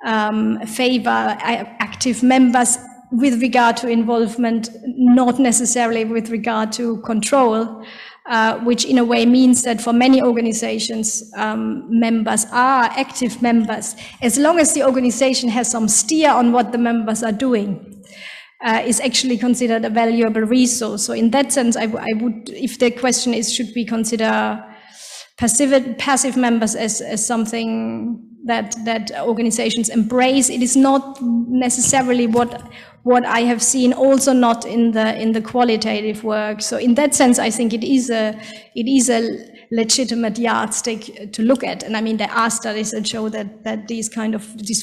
active members with regard to involvement, not necessarily with regard to control. Which in a way means that for many organizations, members are active members, as long as the organization has some steer on what the members are doing, is actually considered a valuable resource. So in that sense, I would, if the question is, should we consider passive members as something that organizations embrace, it is not necessarily what what I have seen, also not in the qualitative work. So in that sense, I think it is a legitimate yardstick to look at. And I mean, there are studies that show that these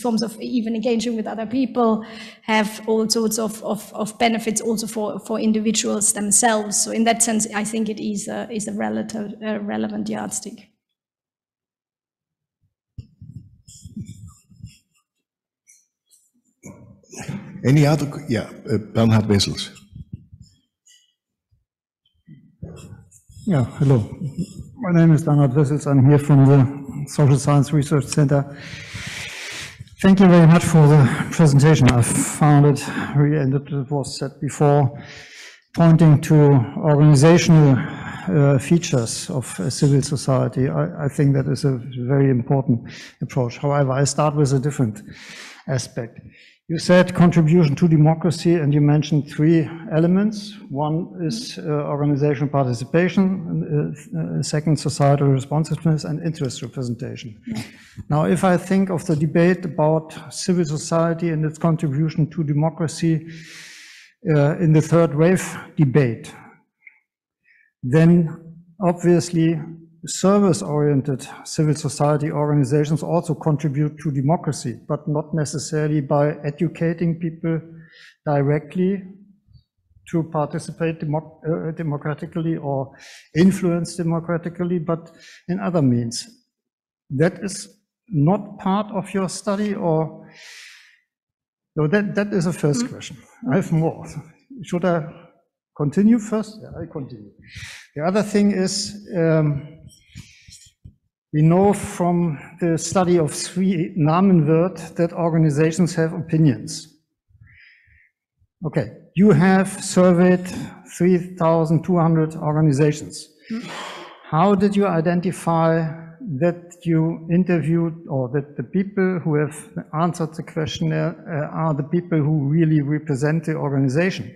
forms of even engaging with other people have all sorts of benefits also for individuals themselves. So in that sense, I think it is a relevant yardstick. Any other? Yeah, Bernhard Wessels. Yeah, hello. My name is Bernhard Wessels. I'm here from the Social Science Research Center. Thank you very much for the presentation. I found it really, and it was said before, pointing to organizational features of civil society. I think that is a very important approach. However, I start with a different aspect. You said contribution to democracy, and you mentioned three elements. One is organizational participation, second, societal responsiveness, and interest representation. Yeah. Now, if I think of the debate about civil society and its contribution to democracy in the third wave debate, then obviously service-oriented civil society organizations also contribute to democracy, but not necessarily by educating people directly to participate democratically or influence democratically, but in other means. That is not part of your study, or no? That is the first question. I have more. Should I continue first? Yeah, I continue. The other thing is, we know from the study of Sri Namenwert that organizations have opinions. Okay, you have surveyed 3,200 organizations. How did you identify that you interviewed, or that the people who have answered the questionnaire are the people who really represent the organization?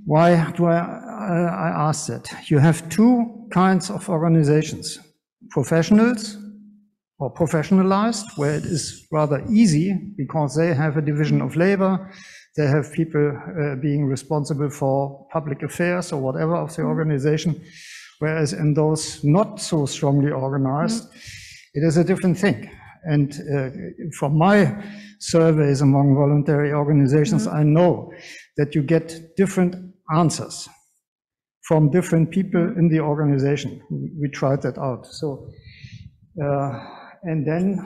Why do I ask that? You have two kinds of organizations. Professionals or professionalized, where it is rather easy because they have a division of labor, they have people being responsible for public affairs or whatever of the organization, whereas in those not so strongly organized, it is a different thing. And from my surveys among voluntary organizations, I know that you get different answers from different people in the organization. We tried that out. So, and then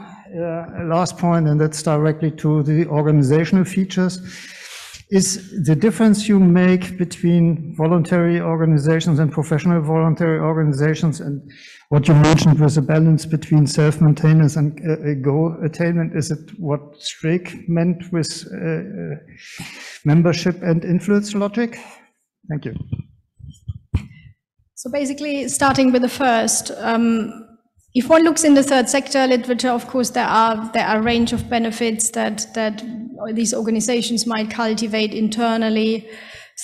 last point, and that's directly to the organizational features, is the difference you make between voluntary organizations and professional voluntary organizations, and what you mentioned was a balance between self-maintenance and goal attainment. Is it what Streeck meant with membership and influence logic? Thank you. So basically, starting with the first, if one looks in the third sector literature, of course, there are a range of benefits that these organizations might cultivate internally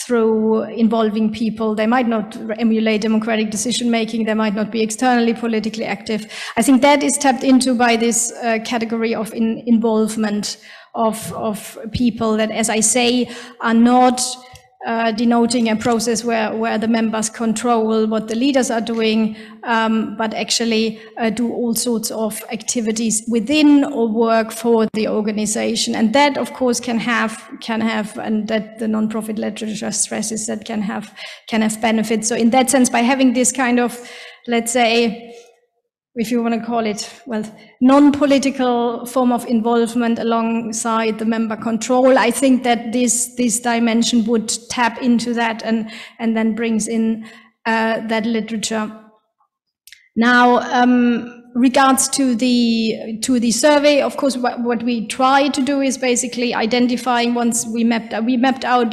through involving people. They might not emulate democratic decision-making. They might not be externally politically active. I think that is tapped into by this category of involvement of people that, as I say, are not denoting a process where the members control what the leaders are doing, but actually do all sorts of activities within or work for the organization. And that, of course, can have, and that the non-profit literature stresses that can have benefits. So in that sense, by having this kind of, let's say, if you want to call it, well, non-political form of involvement alongside the member control, I think that this dimension would tap into that and then brings in that literature. Now, regards to the survey, of course, what we try to do is basically identifying, once we mapped out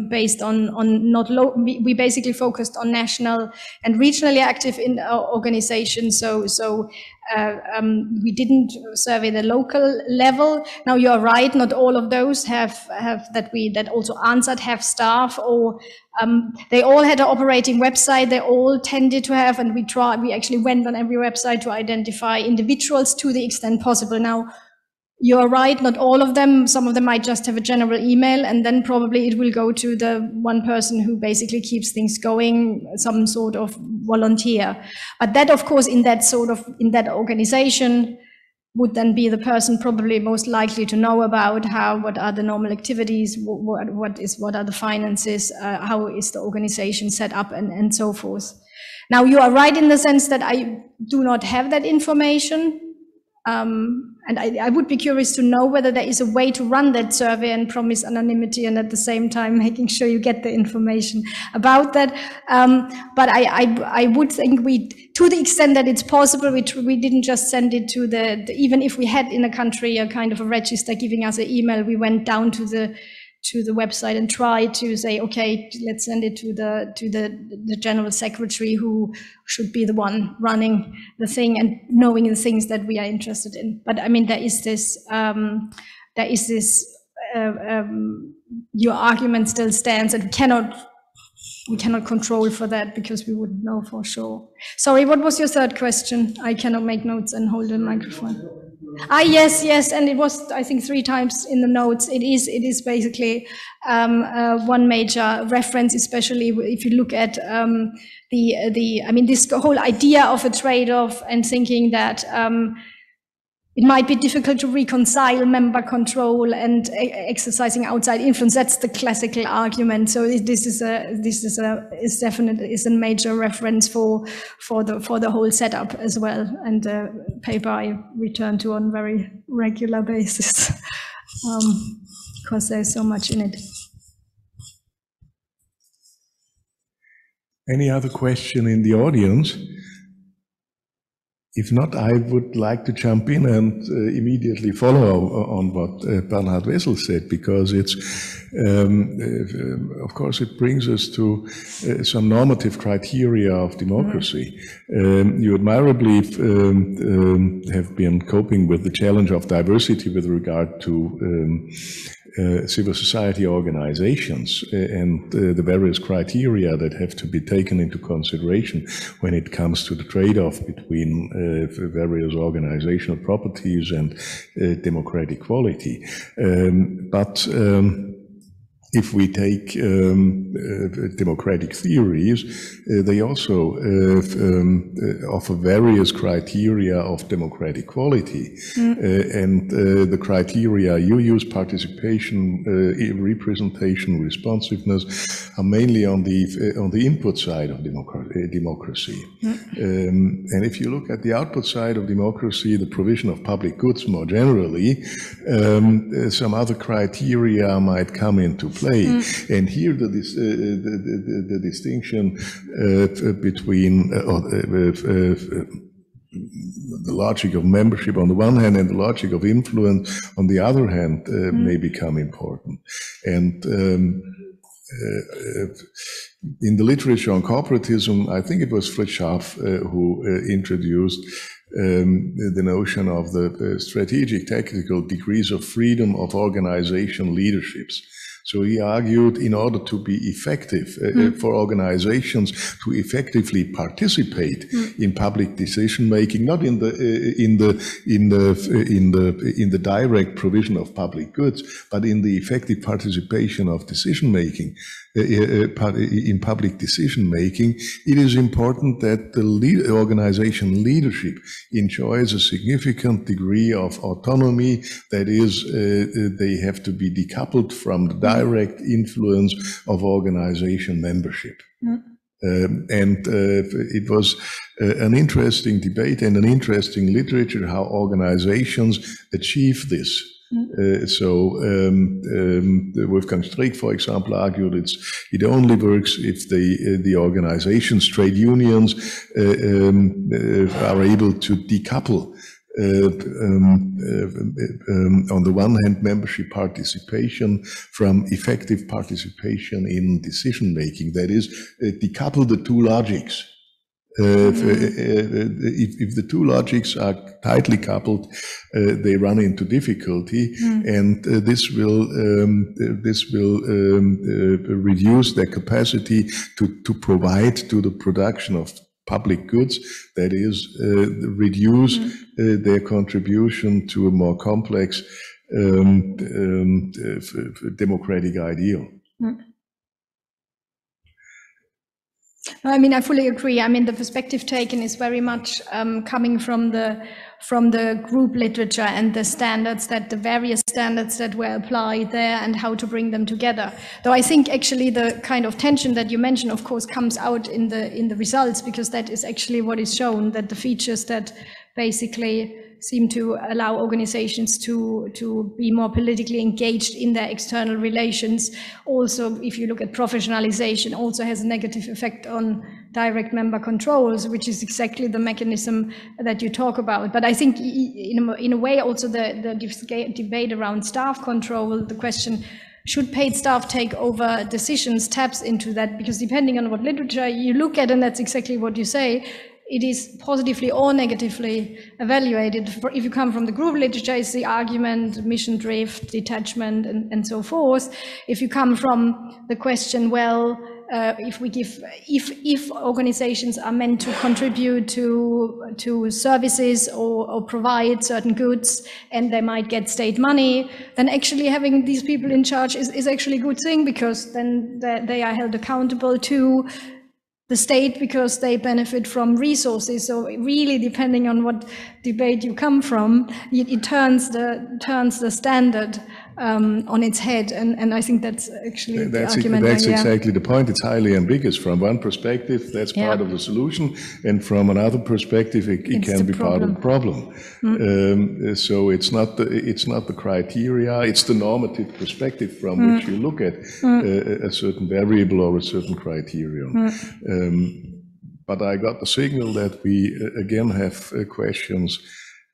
based on not low, we basically focused on national and regionally active in organizations. So we didn't survey the local level. Now you're right, not all of those have that also answered have staff, or they all had an operating website. They all tended to have, and we actually went on every website to identify individuals to the extent possible. Now, you're right, not all of them. Some of them might just have a general email, and then probably it will go to the one person who basically keeps things going, some sort of volunteer. But that, of course, in that organization would then be the person probably most likely to know about what are the normal activities, what are the finances, how is the organization set up, and so forth. Now, you are right in the sense that I do not have that information. And I would be curious to know whether there is a way to run that survey and promise anonymity and at the same time making sure you get the information about that. But I would think to the extent that it's possible, we didn't just send it to even if we had in a country a kind of a register giving us an email, we went down to the website and try to say, okay, let's send it to the general secretary, who should be the one running the thing and knowing the things that we are interested in. But I mean, there is this, your argument still stands, and we cannot control for that because we wouldn't know for sure. Sorry, what was your third question? I cannot make notes and hold the microphone. Yes, and it was, I think, 3 times in the notes. It is basically one major reference, especially if you look at this whole idea of a trade-off and thinking that it might be difficult to reconcile member control and exercising outside influence. That's the classical argument. So this is definitely a major reference for the whole setup as well, and paper I return to on very regular basis because there's so much in it. Any other question in the audience? If not, I would like to jump in and immediately follow on what Bernhard Wessel said, because it's, of course, it brings us to some normative criteria of democracy. You admirably have been coping with the challenge of diversity with regard to civil society organizations and the various criteria that have to be taken into consideration when it comes to the trade-off between various organizational properties and democratic quality. But if we take democratic theories, they also offer various criteria of democratic quality. And the criteria you use, participation, representation, responsiveness, are mainly on the input side of democracy. And if you look at the output side of democracy, the provision of public goods more generally, some other criteria might come into play. And here the distinction between the logic of membership on the one hand and the logic of influence on the other hand may become important. And in the literature on corporatism, I think it was Fritz Scharf who introduced the notion of the strategic tactical degrees of freedom of organization leaderships. So he argued, in order to be effective, for organizations to effectively participate in public decision making, not in the direct provision of public goods, but in the effective participation of decision making, in public decision making, it is important that the organization leadership enjoys a significant degree of autonomy. That is, they have to be decoupled from the direct influence of organization membership. And it was an interesting debate and an interesting literature how organizations achieve this. Wolfgang Streeck, for example, argued it only works if the organizations, trade unions, are able to decouple on the one hand membership participation from effective participation in decision making. That is, decouple the two logics. If the two logics are tightly coupled, they run into difficulty, and this will reduce their capacity to provide to the production of public goods, that is, reduce their contribution to a more complex democratic ideal. I mean, I fully agree. I mean, the perspective taken is very much coming from the group literature and the standards, that the various standards that were applied there and how to bring them together. Though I think actually the kind of tension that you mentioned, of course, comes out in the results, because that is actually what is shown, that the features that basically seem to allow organizations to be more politically engaged in their external relations. Also, if you look at professionalization, also has a negative effect on direct member controls, which is exactly the mechanism that you talk about. But I think in a way also the debate around staff control, the question, should paid staff take over decisions, taps into that, because depending on what literature you look at, and that's exactly what you say, it is positively or negatively evaluated. If you come from the group literature, it's the argument, mission drift, detachment, and so forth. If you come from the question, well, if organizations are meant to contribute to services or provide certain goods, and they might get state money, then actually having these people in charge is actually a good thing, because then they are held accountable to the state, because they benefit from resources. So really, depending on what debate you come from, it turns the standard on its head, and I think that's actually the argument. That's exactly the point. It's highly ambiguous. From one perspective, that's part of the solution, and from another perspective, it can be part of the problem. So it's not the criteria; it's the normative perspective from which you look at a certain variable or a certain criterion. But I got the signal that we again have questions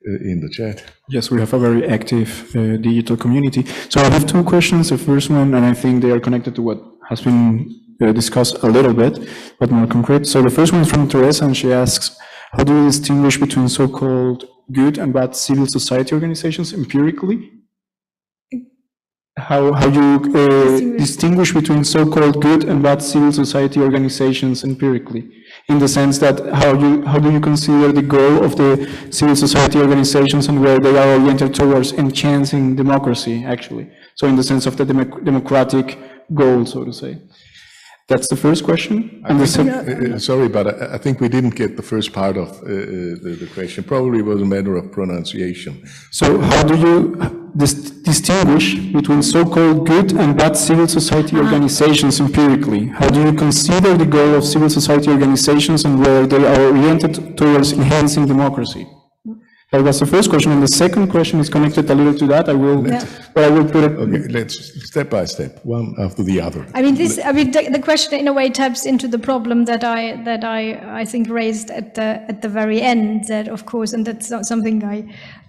in the chat. Yes, we have a very active digital community. So I have two questions. The first one, and I think they are connected to what has been discussed a little bit, but more concrete. So the first one is from Teresa, and she asks, how do you distinguish between so-called good and bad civil society organizations empirically? How you distinguish between so-called good and bad civil society organizations empirically, in the sense that how do you consider the goal of the civil society organizations and where they are oriented towards enhancing democracy, actually? So in the sense of the democratic goal, so to say. That's the first question. And sorry, but I think we didn't get the first part of the question. Probably was a matter of pronunciation. So how do you distinguish between so-called good and bad civil society organizations empirically? How do you consider the goal of civil society organizations and where they are oriented towards enhancing democracy? That was the first question, and the second question is connected a little to that. I will put it. Okay, let's step by step, one after the other. I mean, the question in a way taps into the problem that I think raised at the very end. That, of course, and that's something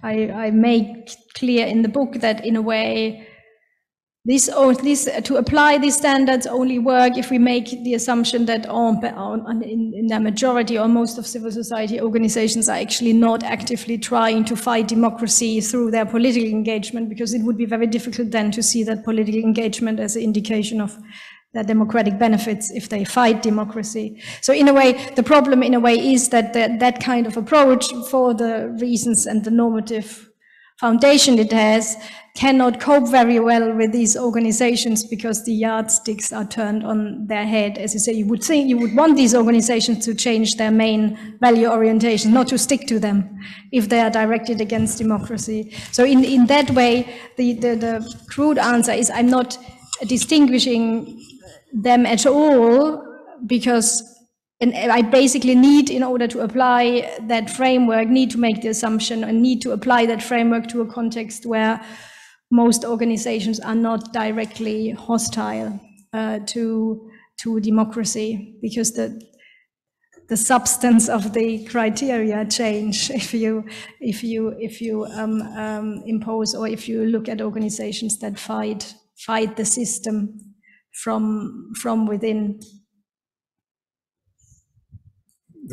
I make clear in the book, that in a way, to apply these standards only work if we make the assumption that in the majority or most of civil society organizations are actually not actively trying to fight democracy through their political engagement, because it would be very difficult then to see that political engagement as an indication of their democratic benefits if they fight democracy. So in a way, the problem in a way is that that kind of approach, for the reasons and the normative foundation it has, cannot cope very well with these organizations, because the yardsticks are turned on their head. As you say, you would want these organizations to change their main value orientation, not to stick to them if they are directed against democracy. So in that way, the crude answer is I'm not distinguishing them at all, because I basically need, in order to apply that framework, need to make the assumption and need to apply that framework to a context where most organizations are not directly hostile to democracy, because the substance of the criteria change if you impose, or if you look at organizations that fight the system from within.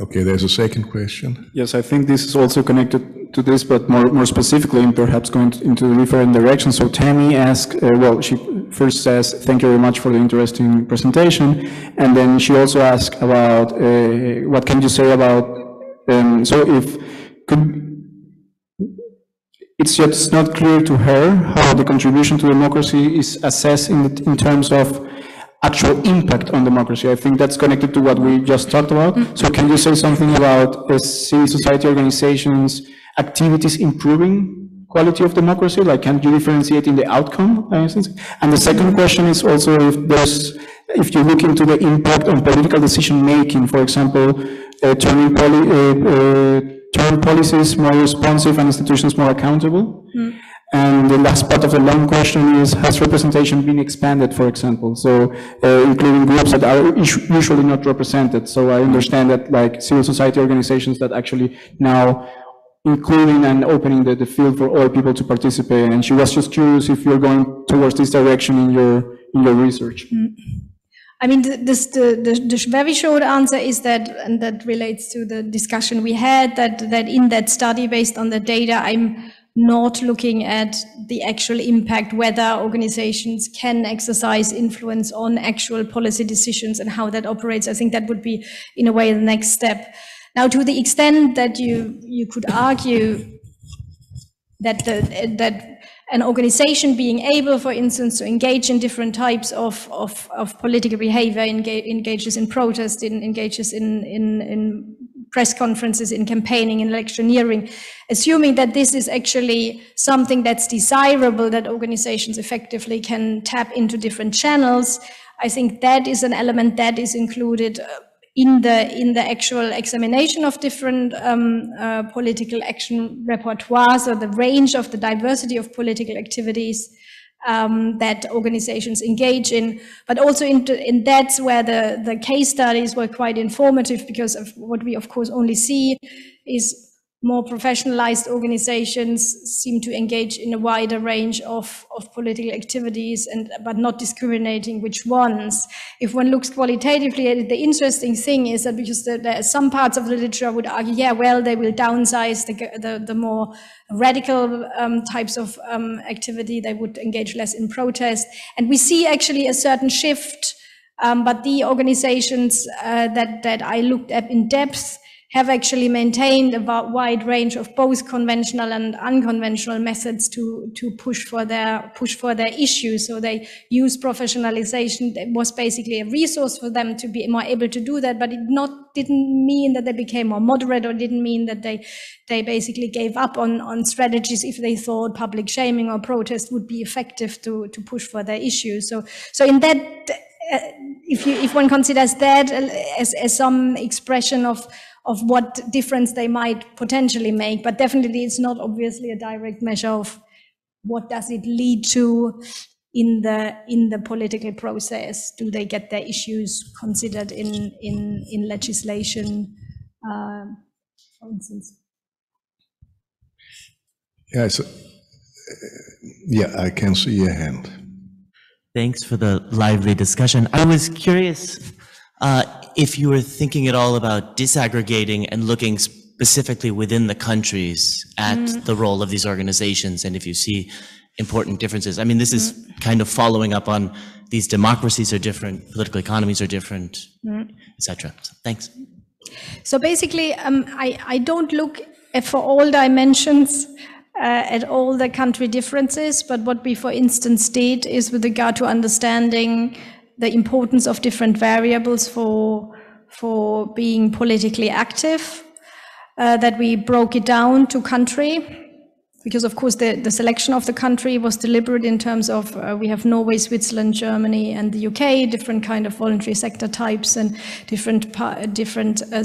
Okay, there's a second question. Yes, I think this is also connected to this, but more specifically, and perhaps going into a different direction. So Tammy asked, she first says, thank you very much for the interesting presentation. And then she also asked about, what can you say about, it's just not clear to her how the contribution to democracy is assessed in terms of actual impact on democracy. I think that's connected to what we just talked about. So can you say something about civil society organizations' activities improving quality of democracy? Like, can you differentiate in the outcome, for instance? And the second question is also if you look into the impact on political decision making, for example, turn policies more responsive and institutions more accountable. And the last part of the long question is, has representation been expanded, for example? So including groups that are usually not represented. So I understand that like civil society organizations that actually now including and opening the field for all people to participate. And she was just curious if you're going towards this direction in your research. I mean, the very short answer is that, and that relates to the discussion we had, that in that study, based on the data, I'm not looking at the actual impact, whether organizations can exercise influence on actual policy decisions and how that operates. I think that would be, in a way, the next step. Now, to the extent that you could argue that an organization being able, for instance, to engage in different types of political behavior, engages in protest, engages in press conferences, in campaigning, in electioneering, assuming that this is actually something that's desirable, that organizations effectively can tap into different channels, I think that is an element that is included in the actual examination of different political action repertoires, or the range of the diversity of political activities that organizations engage in. But also in that's where the case studies were quite informative, because of what we of course only see is more professionalized organizations seem to engage in a wider range of political activities, but not discriminating which ones. If one looks qualitatively at it, the interesting thing is that because there are some parts of the literature would argue, yeah, well, they will downsize the more radical types of activity, they would engage less in protest. And we see actually a certain shift, but the organizations that I looked at in depth have actually maintained a wide range of both conventional and unconventional methods to push for their issues. So they use professionalization. It was basically a resource for them to be more able to do that, but it didn't mean that they became more moderate, or didn't mean that they basically gave up on strategies if they thought public shaming or protest would be effective to push for their issues. So in that, if one considers that as some expression of what difference they might potentially make, but definitely it's not obviously a direct measure of what does it lead to in the political process. Do they get their issues considered in legislation, for instance? Yeah, I can see a hand. Thanks for the lively discussion. I was curious if you were thinking at all about disaggregating and looking specifically within the countries at the role of these organizations, and if you see important differences. I mean, this is kind of following up on these democracies are different, political economies are different, etc. So, thanks. So basically, I don't look for all dimensions at all the country differences, but what we, for instance, did is with regard to understanding the importance of different variables for being politically active, that we broke it down to country, because of course the selection of the country was deliberate in terms of we have Norway, Switzerland, Germany, and the UK, different kind of voluntary sector types and different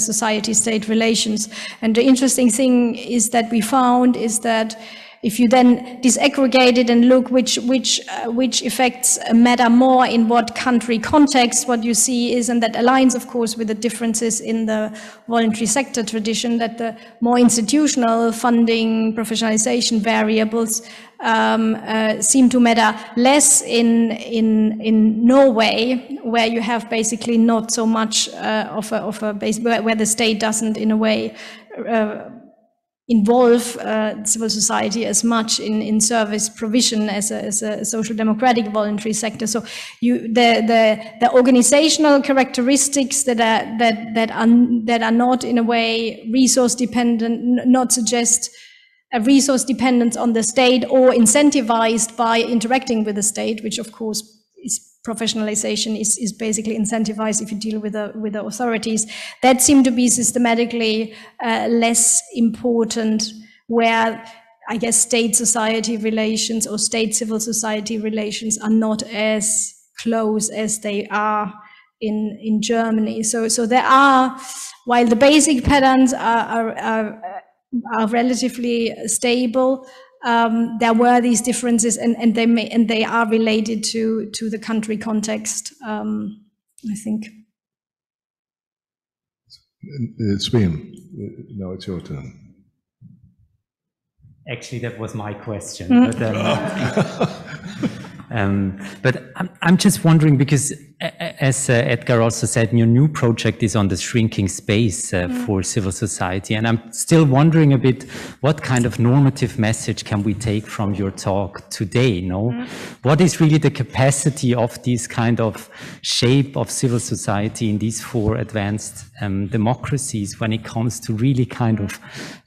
society-state relations. And the interesting thing is that we found is that if you then disaggregate it and look which effects matter more in what country context, what you see is, and that aligns of course with the differences in the voluntary sector tradition, that the more institutional funding, professionalization variables seem to matter less in Norway, where you have basically not so much of a base, where the state doesn't in a way involve civil society as much in service provision as a social democratic voluntary sector. So the organizational characteristics that are not in a way resource dependent, not suggest a resource dependence on the state or incentivized by interacting with the state, which of course is professionalization is basically incentivized if you deal with the authorities, that seem to be systematically less important, where I guess state-society relations or state-civil society relations are not as close as they are in Germany. So there are, while the basic patterns are relatively stable, there were these differences, and they are related to the country context, I think. Sven, now it's your turn. Actually, that was my question. But I'm just wondering, because as Edgar also said, your new project is on the shrinking space for civil society. And I'm still wondering a bit, what kind of normative message can we take from your talk today? What is really the capacity of this kind of shape of civil society in these 4 advanced democracies when it comes to really kind of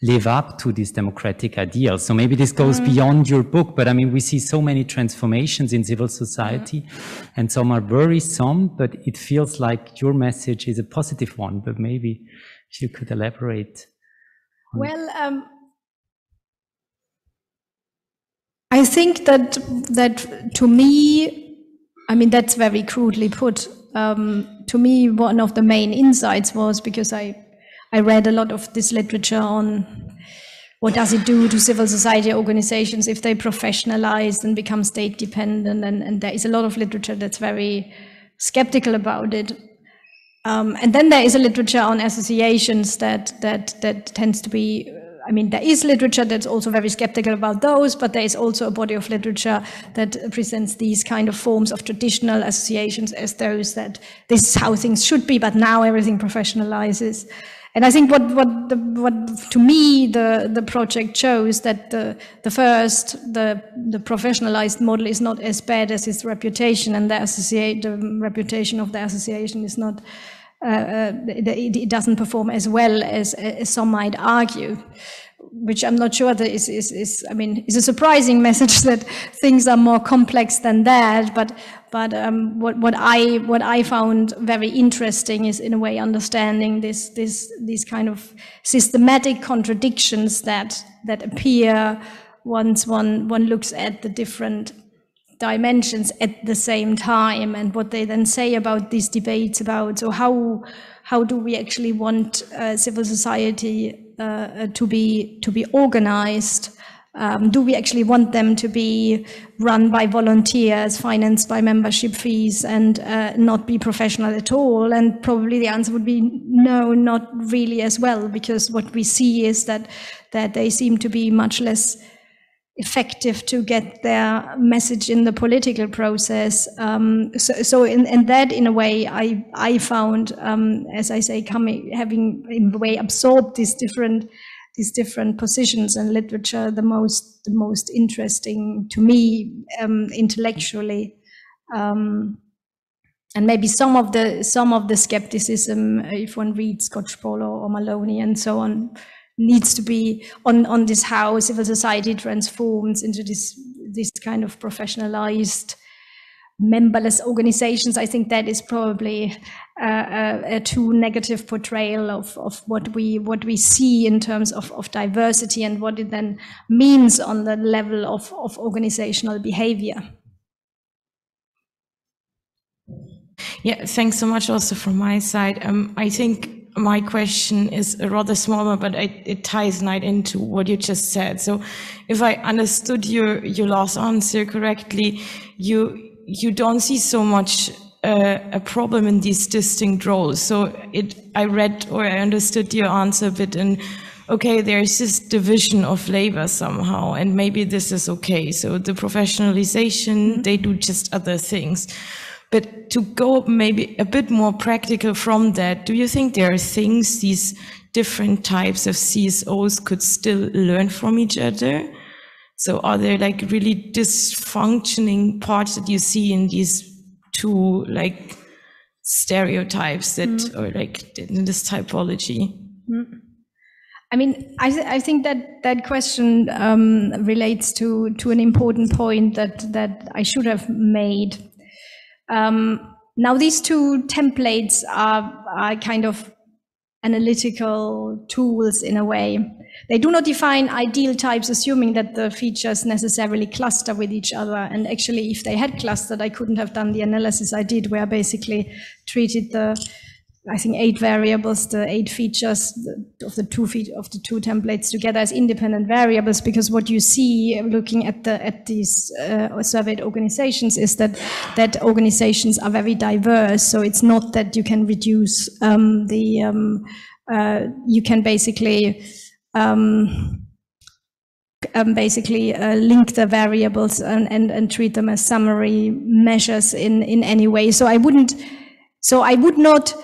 live up to these democratic ideals? So maybe this goes beyond your book, but I mean, we see so many transformations in civil society, and some are worrisome, but it feels like your message is a positive one. But maybe if you could elaborate. Well, I think that to me, I mean, that's very crudely put. To me, one of the main insights was, because I read a lot of this literature on what does it do to civil society organizations if they professionalize and become state dependent, and there is a lot of literature that's very skeptical about it. And then there is a literature on associations that tends to be, I mean, there is literature that's also very skeptical about those, but there is also a body of literature that presents these kind of forms of traditional associations as those that this is how things should be, but now everything professionalizes. And I think what to me the project shows that the professionalized model is not as bad as its reputation, and the reputation of the association is not it doesn't perform as well as some might argue, which I'm not sure that is I mean, it's a surprising message that things are more complex than that. But what I found very interesting is, in a way, understanding these kind of systematic contradictions that appear once one looks at the different dimensions at the same time, and what they then say about these debates about, so how do we actually want civil society to be organized? Do we actually want them to be run by volunteers, financed by membership fees, and not be professional at all? And probably the answer would be no, not really as well, because what we see is that they seem to be much less effective to get their message in the political process. So in that, in a way, I found, as I say, having in a way absorbed these different positions and literature, the most interesting to me intellectually, and maybe some of the skepticism, if one reads Scotch-Polo or Maloney and so on, needs to be on this how civil society transforms into this kind of professionalized, memberless organizations. I think that is probably a too negative portrayal of what we see in terms of diversity and what it then means on the level of organizational behavior. Yeah, thanks so much also from my side. I think my question is rather smaller, but it ties right into what you just said. So if I understood your last answer correctly, you don't see so much a problem in these distinct roles. So I read or I understood your answer a bit in, okay, there's this division of labor somehow, and maybe this is okay. So the professionalization, they do just other things. But to go maybe a bit more practical from that, do you think there are things these different types of CSOs could still learn from each other? So are there like really dysfunctioning parts that you see in these two like stereotypes that are like in this typology? I mean, I think that question relates to an important point that I should have made. Now, these two templates are kind of analytical tools in a way. They do not define ideal types, assuming that the features necessarily cluster with each other. And actually, if they had clustered, I couldn't have done the analysis I did, where I basically treated the, I think, 8 variables, the 8 features of the two templates together as independent variables, because what you see looking at these surveyed organizations is that organizations are very diverse. So it's not that you can reduce you can basically link the variables and treat them as summary measures in any way. So I would not.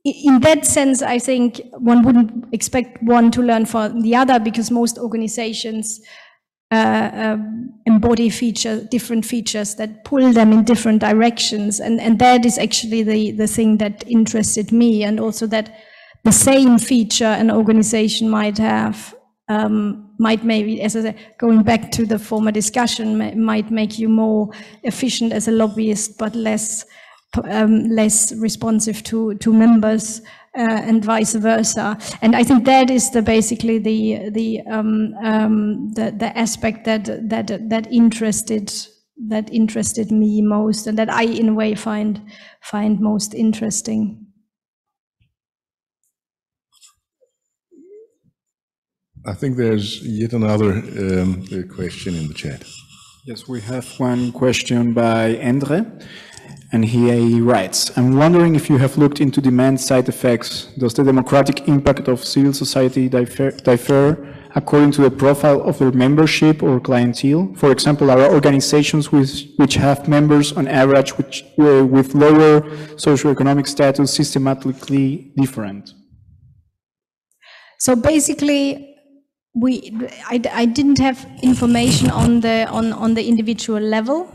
In that sense, I think one wouldn't expect one to learn from the other, because most organizations embody different features that pull them in different directions. And that is actually the thing that interested me, and also that the same feature an organization might have, might maybe, as I said, going back to the former discussion, might make you more efficient as a lobbyist, but less responsive to members, and vice versa. And I think that is basically the aspect that interested me most, and that I in a way find most interesting. I think there's yet another question in the chat. Yes, we have one question by Endre. And he writes, I'm wondering if you have looked into demand side effects. Does the democratic impact of civil society differ according to the profile of their membership or clientele? For example, are organizations which have members on average with lower socioeconomic status systematically different? So basically, I didn't have information on the individual level.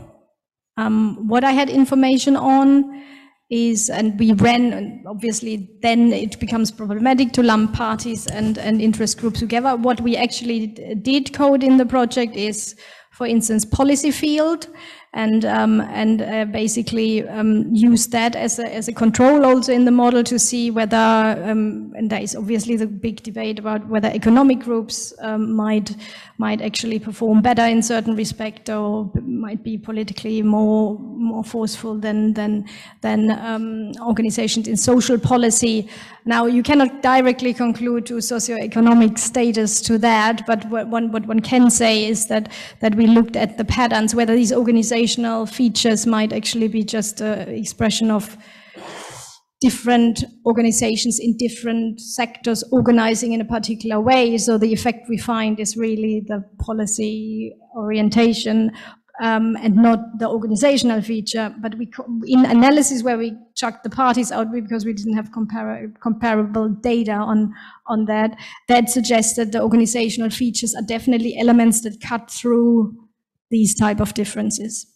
What I had information on is, and we ran, and obviously then it becomes problematic to lump parties and interest groups together. What we actually did code in the project is, for instance, policy field, and basically use that as a control also in the model to see whether, and there is obviously the big debate about whether economic groups might actually perform better in certain respect, or might be politically more forceful than organizations in social policy. Now, you cannot directly conclude to socioeconomic status to that, but what one can say is that we looked at the patterns, whether these organizational features might actually be just an expression of different organizations in different sectors organizing in a particular way. So the effect we find is really the policy orientation, and not the organizational feature. But in analysis where we chucked the parties out because we didn't have comparable data on that suggested the organizational features are definitely elements that cut through these type of differences.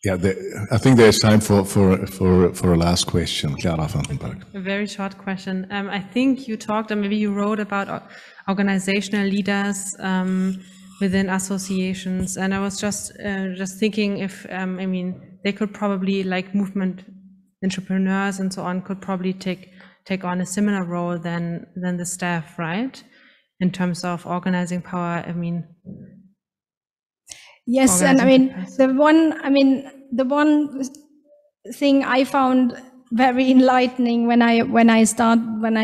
Yeah, I think there's time for a last question. Clara van den Berg. A very short question. I think you talked, or maybe you wrote about organizational leaders within associations, and I was just thinking if I mean, they could probably, like movement entrepreneurs and so on, could probably take on a similar role than the staff, right? In terms of organizing power, I mean. Yes, and I mean the one thing I found very enlightening when I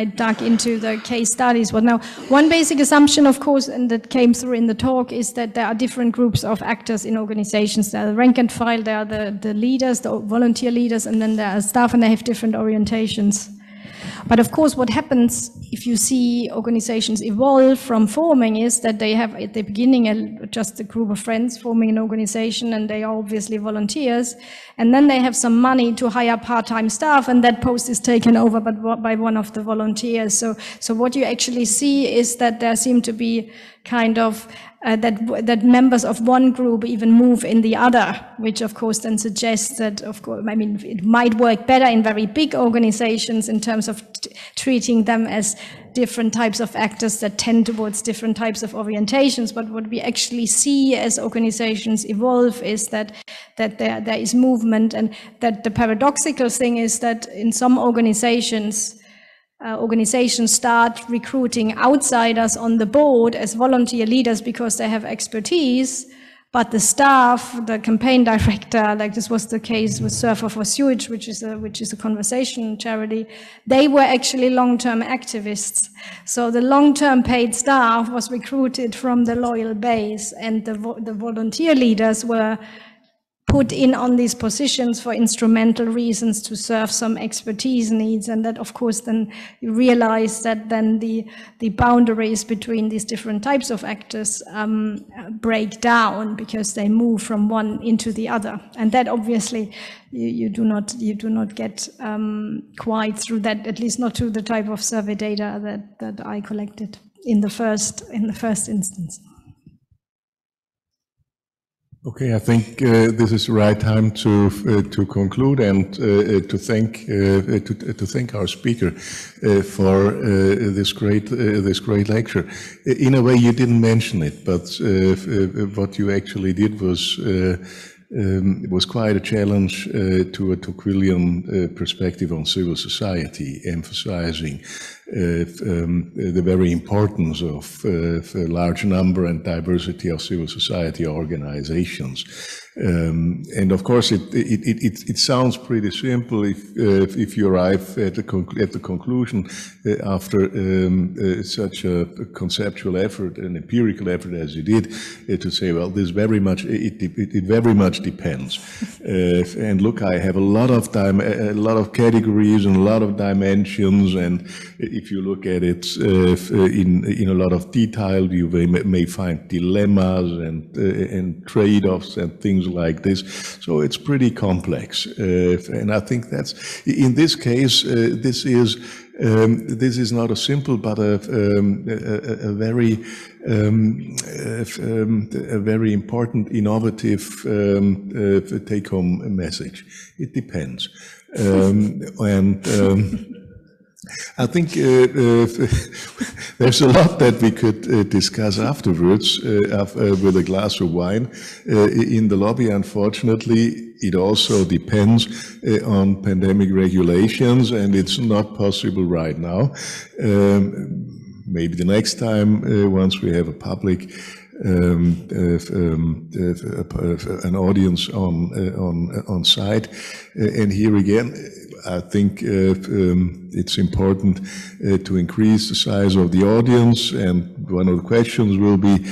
dug into the case studies was, now one basic assumption, of course, and that came through in the talk, is that there are different groups of actors in organizations. There are the rank and file, there are the leaders, the volunteer leaders, and then there are staff, and they have different orientations. But of course, what happens if you see organizations evolve from forming is that they have at the beginning just a group of friends forming an organization, and they are obviously volunteers, and then they have some money to hire part-time staff, and that post is taken over by one of the volunteers. So what you actually see is that there seem to be kind of that members of one group even move in the other, which of course then suggests that, of course, I mean, it might work better in very big organizations in terms of treating them as different types of actors that tend towards different types of orientations. But what we actually see as organizations evolve is that there is movement, and that the paradoxical thing is that in some organizations start recruiting outsiders on the board as volunteer leaders because they have expertise, but the staff, the campaign director, like this was the case with Surfer for Sewage, which is a conversation charity, they were actually long-term activists. So the long-term paid staff was recruited from the loyal base, and the volunteer leaders were put in on these positions for instrumental reasons to serve some expertise needs. And that, of course, then you realize that then the boundaries between these different types of actors break down because they move from one into the other. And that obviously you do not get quite through that, at least not through the type of survey data that I collected in the first instance. Okay, I think this is the right time to conclude and to thank our speaker for this great lecture. In a way, you didn't mention it, but what you actually did was quite a challenge to a Tocquevillian perspective on civil society, emphasizing the very importance of a large number and diversity of civil society organizations. And of course, it sounds pretty simple if you arrive at the conclusion after such a conceptual effort, an empirical effort as you did, to say, well, this very much it very much depends. And look, I have a lot of categories and a lot of dimensions, and if you look at it in a lot of detail, you may find dilemmas and trade-offs and things like this. So it's pretty complex, and I think that's in this case this is not a simple but a very important, innovative take-home message. It depends, and I think there's a lot that we could discuss afterwards with a glass of wine in the lobby. Unfortunately, it also depends on pandemic regulations, and it's not possible right now. Maybe the next time, once we have a public an audience on site, and here again, I think it's important to increase the size of the audience, and one of the questions will be,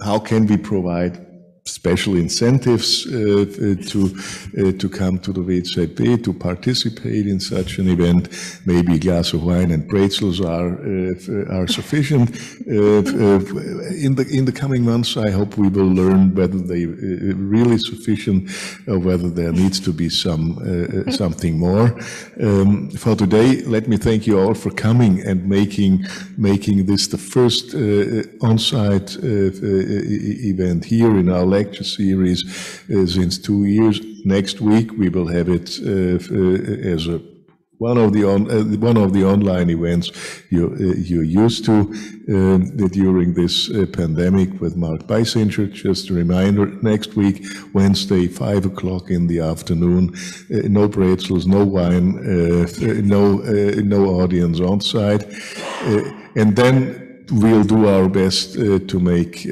how can we provide special incentives to come to the WZB, to participate in such an event? Maybe a glass of wine and pretzels are sufficient. In the coming months, I hope we will learn whether they are really sufficient or whether there needs to be something more. For today, let me thank you all for coming and making this the first on-site event here in our lecture series since 2 years. Next week we will have it as one of the online events you're used to during this pandemic with Mark Beisinger. Just a reminder, next week, Wednesday, 5 o'clock in the afternoon, no pretzels, no wine, no audience on site, and then we'll do our best to make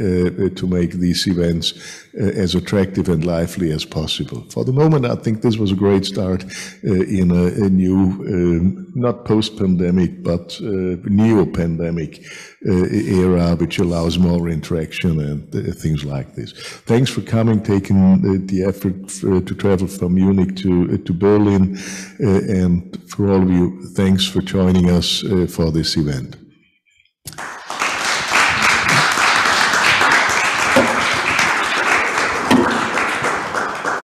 these events as attractive and lively as possible. For the moment, I think this was a great start in a new, not post-pandemic, but neo-pandemic era, which allows more interaction and things like this. Thanks for coming, taking the effort to travel from Munich to Berlin, and for all of you, thanks for joining us for this event.